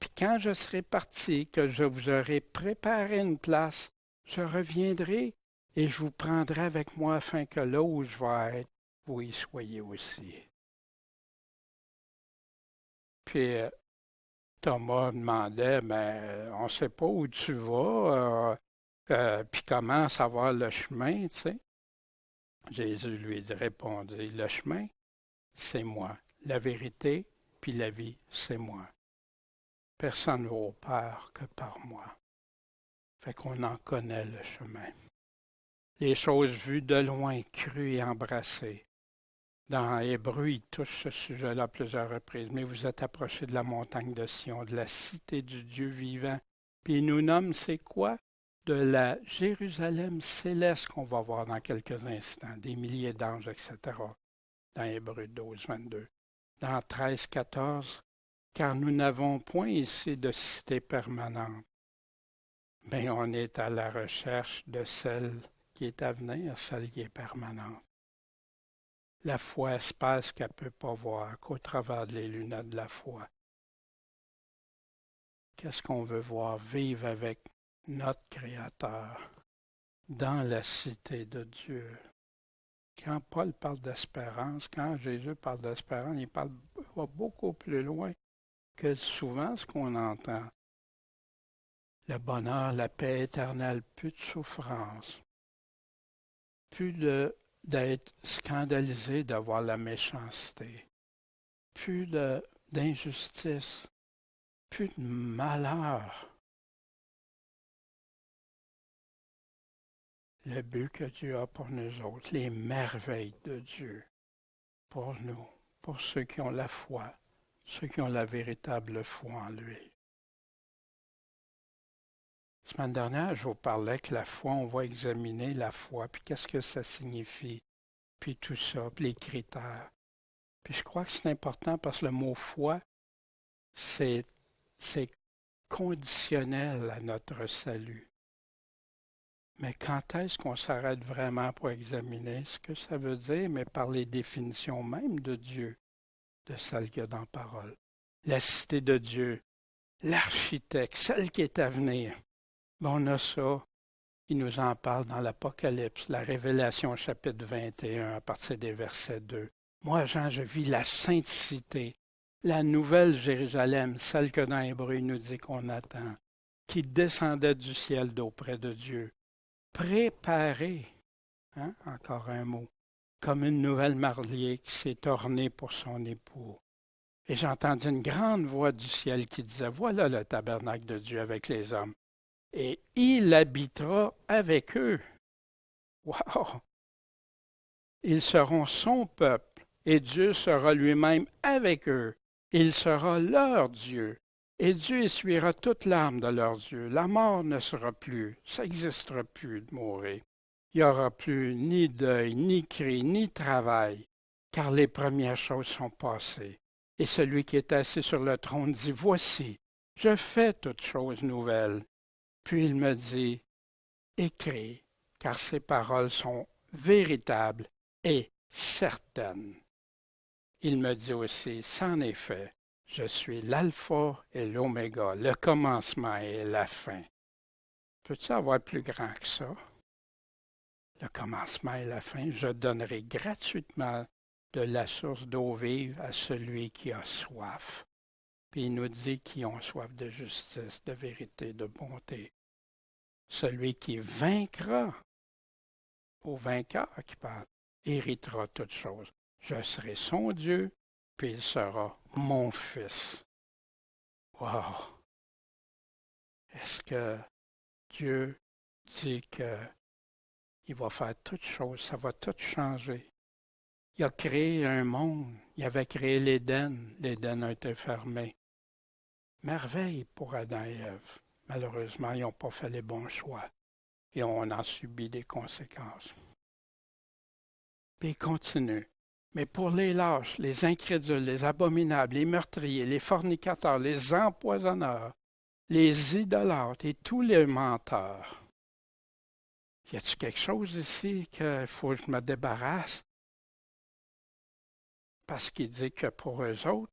A: Puis quand je serai parti, que je vous aurai préparé une place, je reviendrai et je vous prendrai avec moi afin que là où je vais être, vous y soyez aussi. Puis Thomas demandait, on ne sait pas où tu vas, puis comment savoir le chemin, tu sais. Jésus lui répondit, le chemin, c'est moi. La vérité, puis la vie, c'est moi. Personne ne va au Père que par moi. Fait qu'on en connaît le chemin. Les choses vues de loin, crues et embrassées. Dans Hébreu, il touche ce sujet-là à plusieurs reprises. Mais vous êtes approchés de la montagne de Sion, de la cité du Dieu vivant. Puis il nous nomme, c'est quoi? De la Jérusalem céleste qu'on va voir dans quelques instants, des milliers d'anges, etc. Dans Hébreu 12, 22. Dans 13, 14, car nous n'avons point ici de cité permanente, mais on est à la recherche de celle qui est à venir, celle qui est permanente. La foi espère qu'elle ne peut pas voir qu'au travers des lunettes de la foi. Qu'est-ce qu'on veut voir? Vivre avec notre Créateur dans la cité de Dieu. Quand Paul parle d'espérance, quand Jésus parle d'espérance, va beaucoup plus loin que souvent ce qu'on entend. Le bonheur, la paix éternelle, plus de souffrance, plus d'être scandalisé de voir la méchanceté, plus d'injustice, plus de malheur. Le but que Dieu a pour nous autres, les merveilles de Dieu pour nous, pour ceux qui ont la foi, ceux qui ont la véritable foi en lui. La semaine dernière, je vous parlais que la foi, on va examiner la foi, puis qu'est-ce que ça signifie, puis tout ça, puis les critères. Puis je crois que c'est important parce que le mot foi, c'est conditionnel à notre salut. Mais quand est-ce qu'on s'arrête vraiment pour examiner ce que ça veut dire, mais par les définitions même de Dieu, de celle qu'il y a dans la parole? La cité de Dieu, l'architecte, celle qui est à venir. On a ça, il nous en parle dans l'Apocalypse, la Révélation chapitre 21 à partir des versets 2. Moi, Jean, je vis la sainte cité, la nouvelle Jérusalem, celle que dans Hébreu il nous dit qu'on attend, qui descendait du ciel d'auprès de Dieu, préparée, encore un mot, comme une nouvelle mariée qui s'est ornée pour son époux. Et j'entendis une grande voix du ciel qui disait, voilà le tabernacle de Dieu avec les hommes. Et il habitera avec eux. Wow! Ils seront son peuple, et Dieu sera lui-même avec eux. Il sera leur Dieu, et Dieu essuiera toute larme de leurs yeux. La mort ne sera plus, ça n'existera plus de mourir. Il n'y aura plus ni deuil, ni cri, ni travail, car les premières choses sont passées. Et celui qui est assis sur le trône dit, voici, je fais toutes choses nouvelles. Puis il me dit, écris, car ces paroles sont véritables et certaines. Il me dit aussi, c'en est fait, je suis l'alpha et l'oméga, le commencement et la fin. Peux-tu avoir plus grand que ça? Le commencement et la fin, je donnerai gratuitement de la source d'eau vive à celui qui a soif. Puis il nous dit qu'ils ont soif de justice, de vérité, de bonté. Celui qui vaincra, au vainqueur qui parle, héritera toutes choses. Je serai son Dieu, puis il sera mon fils. Wow! Est-ce que Dieu dit qu'il va faire toutes choses, ça va tout changer? Il a créé un monde, il avait créé l'Éden, l'Éden a été fermé. Merveille pour Adam et Ève. Malheureusement, ils n'ont pas fait les bons choix et on en subit des conséquences. Puis il continue. Mais pour les lâches, les incrédules, les abominables, les meurtriers, les fornicateurs, les empoisonneurs, les idolâtres et tous les menteurs, y a-t-il quelque chose ici qu'il faut que je me débarrasse? Parce qu'il dit que pour eux autres,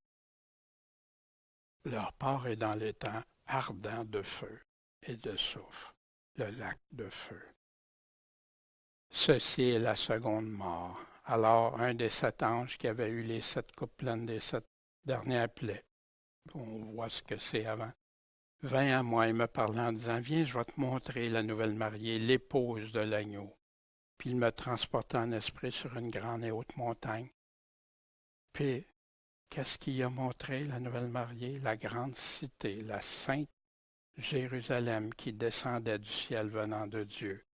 A: leur part est dans les temps ardents de feu et de soufre, le lac de feu. Ceci est la seconde mort. Alors, un des 7 anges qui avait eu les 7 coupes pleines des 7 dernières plaies, on voit ce que c'est avant, vint à moi et me parla en disant, viens, je vais te montrer la nouvelle mariée, l'épouse de l'agneau. Puis il me transporta en esprit sur une grande et haute montagne. Puis, qu'est-ce qu'il a montré, la nouvelle mariée? La grande cité, la sainte Jérusalem qui descendait du ciel venant de Dieu,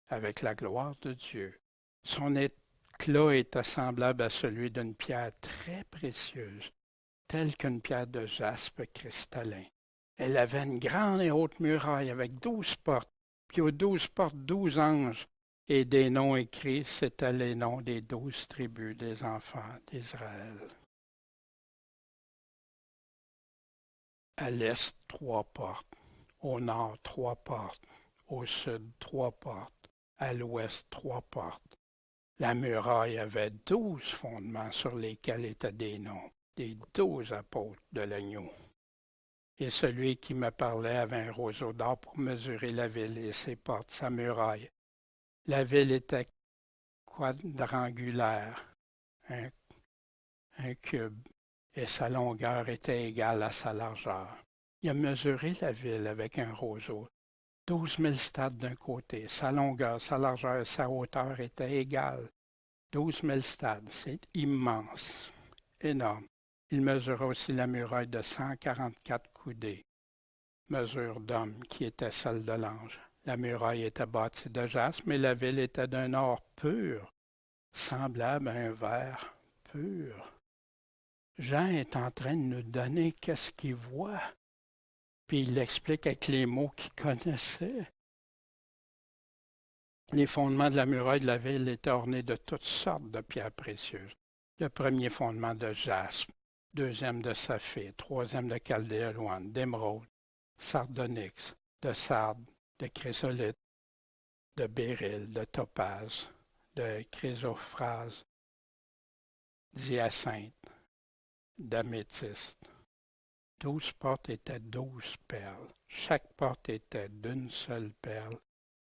A: avec la gloire de Dieu. Son éclat était semblable à celui d'une pierre très précieuse, telle qu'une pierre de jaspe cristallin. Elle avait une grande et haute muraille avec 12 portes, puis aux 12 portes 12 anges, et des noms écrits, c'étaient les noms des 12 tribus des enfants d'Israël. À l'est, 3 portes. Au nord, 3 portes. Au sud, 3 portes. À l'ouest, 3 portes. La muraille avait 12 fondements sur lesquels étaient des noms, des 12 apôtres de l'agneau. Et celui qui me parlait avait un roseau d'or pour mesurer la ville et ses portes, sa muraille. La ville était quadrangulaire, un, un cube, et sa longueur était égale à sa largeur. Il a mesuré la ville avec un roseau. 12 000 stades d'un côté, sa longueur, sa largeur et sa hauteur étaient égales. 12 000 stades, c'est immense, énorme. Il mesura aussi la muraille de 144 coudées, mesure d'homme qui était celle de l'ange. La muraille était bâtie de jaspe, mais la ville était d'un or pur, semblable à un verre pur. Jean est en train de nous donner qu'est-ce qu'il voit, puis il l'explique avec les mots qu'il connaissait. Les fondements de la muraille de la ville étaient ornés de toutes sortes de pierres précieuses. Le premier fondement de jaspe, deuxième de saphir, troisième de chaldéoloine, d'émeraude, sardonyx, de sarde, de chrysolite, de béryl, de topaze, de chrysophrase, d'hyacinthe, d'améthyste. 12 portes étaient 12 perles. Chaque porte était d'une seule perle,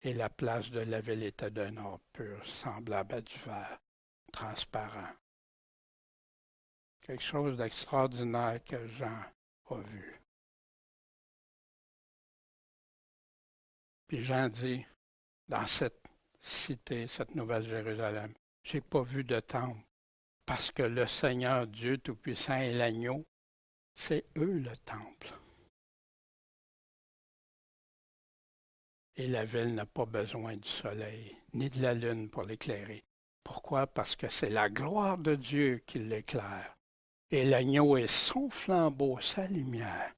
A: et la place de la ville était d'un or pur, semblable à du verre, transparent. Quelque chose d'extraordinaire que Jean a vu. Puis Jean dit, dans cette cité, cette nouvelle Jérusalem, j'ai pas vu de temple, parce que le Seigneur Dieu Tout-Puissant et l'agneau, c'est eux le temple. Et la ville n'a pas besoin du soleil, ni de la lune pour l'éclairer. Pourquoi? Parce que c'est la gloire de Dieu qui l'éclaire. Et l'agneau est son flambeau, sa lumière.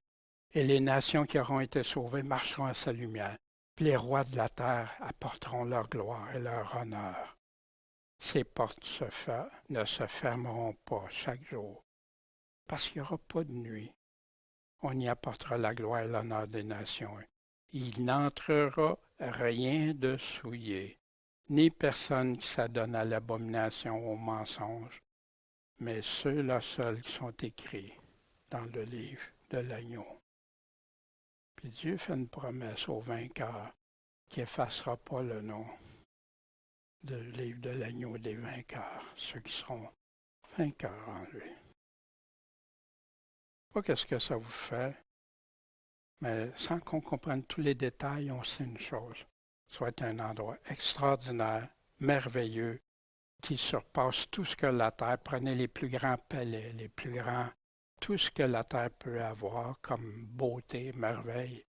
A: Et les nations qui auront été sauvées marcheront à sa lumière. Puis les rois de la terre apporteront leur gloire et leur honneur. Ces portes ne se fermeront pas chaque jour, parce qu'il n'y aura pas de nuit. On y apportera la gloire et l'honneur des nations. Il n'entrera rien de souillé, ni personne qui s'adonne à l'abomination ou au mensonge, mais ceux-là seuls qui sont écrits dans le livre de l'agneau. Puis Dieu fait une promesse aux vainqueurs qui n'effacera pas le nom du livre de l'agneau des vainqueurs, ceux qui seront vainqueurs en lui. Pas qu'est-ce que ça vous fait, mais sans qu'on comprenne tous les détails, on sait une chose. Ça va être un endroit extraordinaire, merveilleux, qui surpasse tout ce que la terre. Prenez les plus grands palais, les plus grands, tout ce que la terre peut avoir comme beauté, merveille,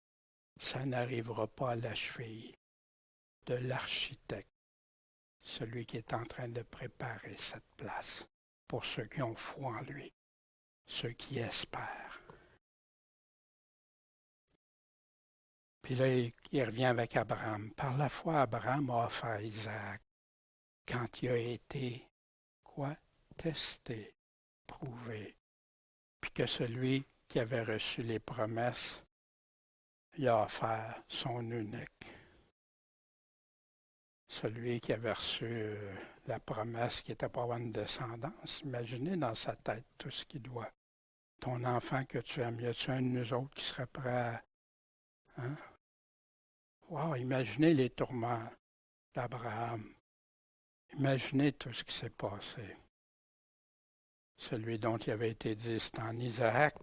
A: ça n'arrivera pas à la cheville de l'architecte, celui qui est en train de préparer cette place pour ceux qui ont foi en lui, ceux qui espèrent. Puis là, il revient avec Abraham. Par la foi, Abraham a offert Isaac quand il a été, quoi? Testé, prouvé. Puis que celui qui avait reçu les promesses, il a offert son unique. Celui qui avait reçu la promesse qui était pour avoir une descendance. Imaginez dans sa tête tout ce qu'il doit. Ton enfant que tu aimes, y a-tu un de nous autres qui serait prêt à... Hein? Wow, imaginez les tourments d'Abraham. Imaginez tout ce qui s'est passé. Celui dont il avait été dit, c'est en Isaac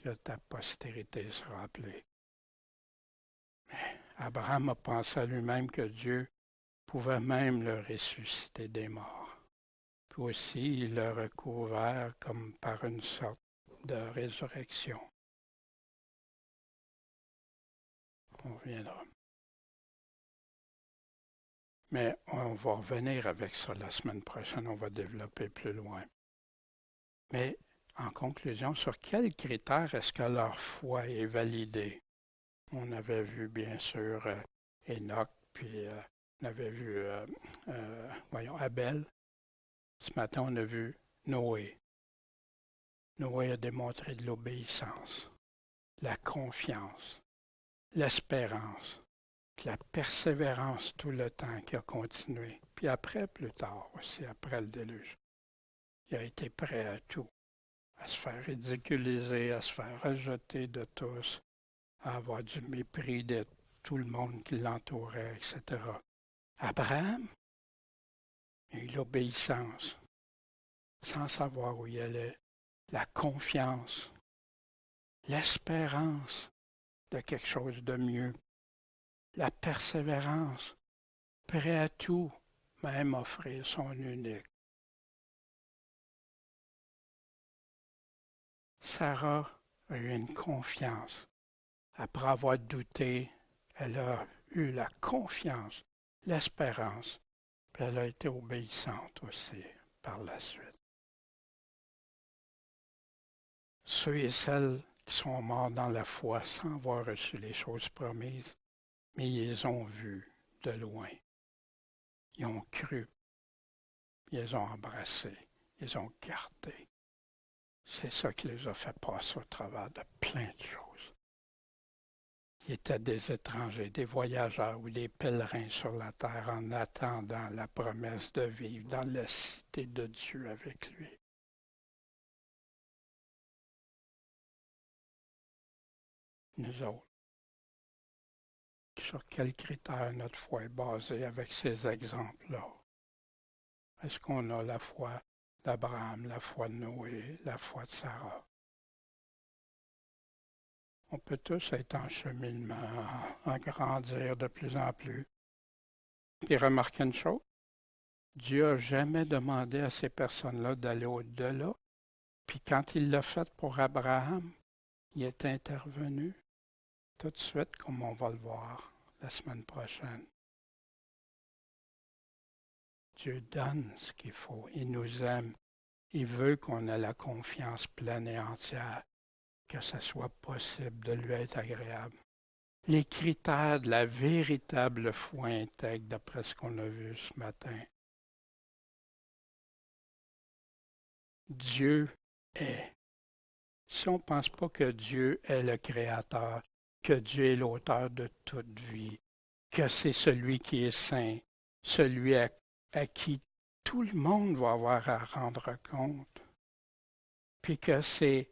A: que ta postérité sera appelée. Mais Abraham a pensé à lui-même que Dieu pouvait même le ressusciter des morts. Puis aussi, il le recouvert comme par une sorte de résurrection. On reviendra. Mais on va revenir avec ça la semaine prochaine, on va développer plus loin. Mais en conclusion, sur quels critères est-ce que leur foi est validée? On avait vu bien sûr Enoch, puis on avait vu Abel. Ce matin, on a vu Noé. Noé a démontré de l'obéissance. la confiance, l'espérance, la persévérance tout le temps qui a continué. Puis après, plus tard aussi, après le déluge, il a été prêt à tout, à se faire ridiculiser, à se faire rejeter de tous, à avoir du mépris de tout le monde qui l'entourait, etc. Abraham a eu l'obéissance, sans savoir où il allait, la confiance, l'espérance de quelque chose de mieux, la persévérance, prêt à tout, même offrir son unique. Sarah a eu une confiance. Après avoir douté, elle a eu la confiance, l'espérance, puis elle a été obéissante aussi par la suite. Ceux et celles qui sont morts dans la foi sans avoir reçu les choses promises, mais ils les ont vues de loin. Ils ont cru, ils les ont embrassés, ils les ont gardés. C'est ça qui les a fait passer au travers de plein de choses. Ils étaient des étrangers, des voyageurs ou des pèlerins sur la terre en attendant la promesse de vivre dans la cité de Dieu avec lui. Nous autres, sur quels critères notre foi est basée avec ces exemples-là? Est-ce qu'on a la foi d'Abraham, la foi de Noé, la foi de Sarah? On peut tous être en cheminement, en grandir de plus en plus. Puis remarquez une chose, Dieu n'a jamais demandé à ces personnes-là d'aller au-delà. Puis quand il l'a fait pour Abraham, il est intervenu tout de suite, comme on va le voir la semaine prochaine. Dieu donne ce qu'il faut. Il nous aime. Il veut qu'on ait la confiance pleine et entière, que ce soit possible de lui être agréable. Les critères de la véritable foi intègre, d'après ce qu'on a vu ce matin. Dieu est. Si on ne pense pas que Dieu est le Créateur, que Dieu est l'auteur de toute vie, que c'est celui qui est saint, celui à qui tout le monde va avoir à rendre compte, puis que c'est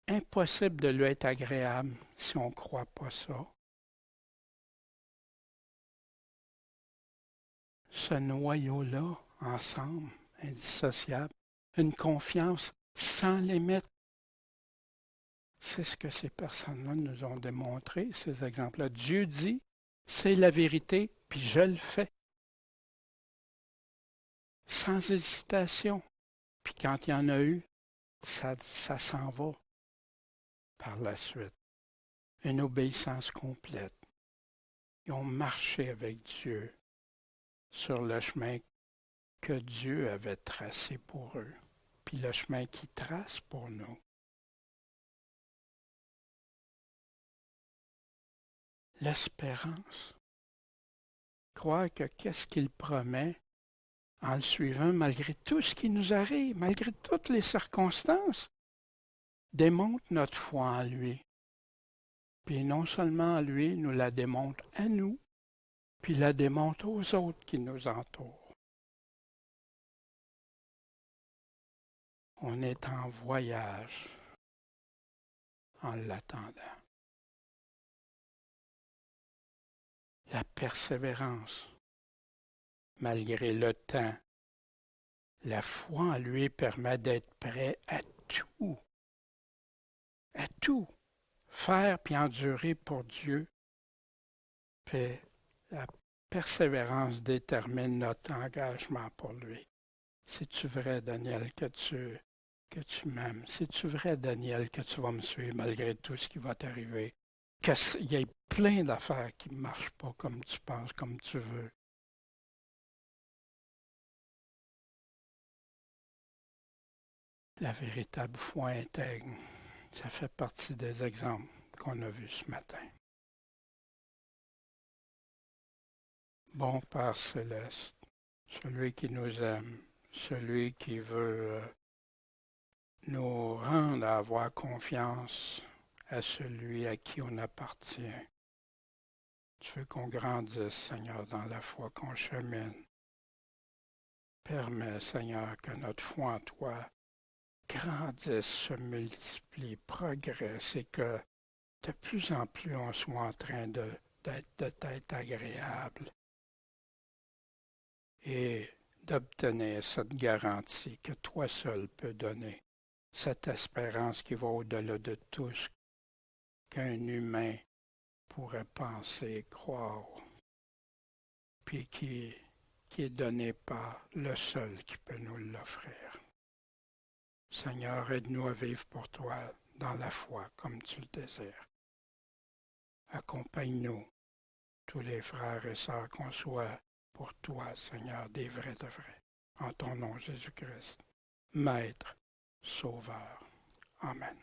A: impossible de lui être agréable si on ne croit pas ça. Ce noyau-là, ensemble, indissociable, une confiance sans limite, c'est ce que ces personnes-là nous ont démontré, ces exemples-là. Dieu dit, c'est la vérité, puis je le fais. Sans hésitation. Puis quand il y en a eu, ça s'en va par la suite. Une obéissance complète. Ils ont marché avec Dieu sur le chemin que Dieu avait tracé pour eux, puis le chemin qu'il trace pour nous. L'espérance. Croire que qu'est-ce qu'il promet en le suivant malgré tout ce qui nous arrive, malgré toutes les circonstances, démontre notre foi en lui. Puis non seulement en lui, nous la démontre à nous, puis la démontre aux autres qui nous entourent. On est en voyage en l'attendant. La persévérance, malgré le temps, la foi en lui permet d'être prêt à tout, faire puis endurer pour Dieu. Puis la persévérance détermine notre engagement pour lui. C'est-tu vrai, Daniel, que tu m'aimes? C'est-tu vrai, Daniel, que tu vas me suivre malgré tout ce qui va t'arriver? Qu'il y ait plein d'affaires qui ne marchent pas comme tu penses, comme tu veux. La véritable foi intègre, ça fait partie des exemples qu'on a vus ce matin. Bon Père céleste, celui qui nous aime, celui qui veut nous rendre à avoir confiance à celui à qui on appartient. Tu veux qu'on grandisse, Seigneur, dans la foi qu'on chemine. Permets, Seigneur, que notre foi en toi grandisse, se multiplie, progresse et que de plus en plus on soit en train d'être de tête agréable et d'obtenir cette garantie que toi seul peux donner, cette espérance qui va au-delà de tout ce qu'un humain pourrait penser et croire, puis qui est donné par le seul qui peut nous l'offrir. Seigneur, aide-nous à vivre pour toi dans la foi comme tu le désires. Accompagne-nous, tous les frères et sœurs, qu'on soit pour toi, Seigneur, des vrais de vrais. En ton nom, Jésus-Christ, Maître, Sauveur. Amen.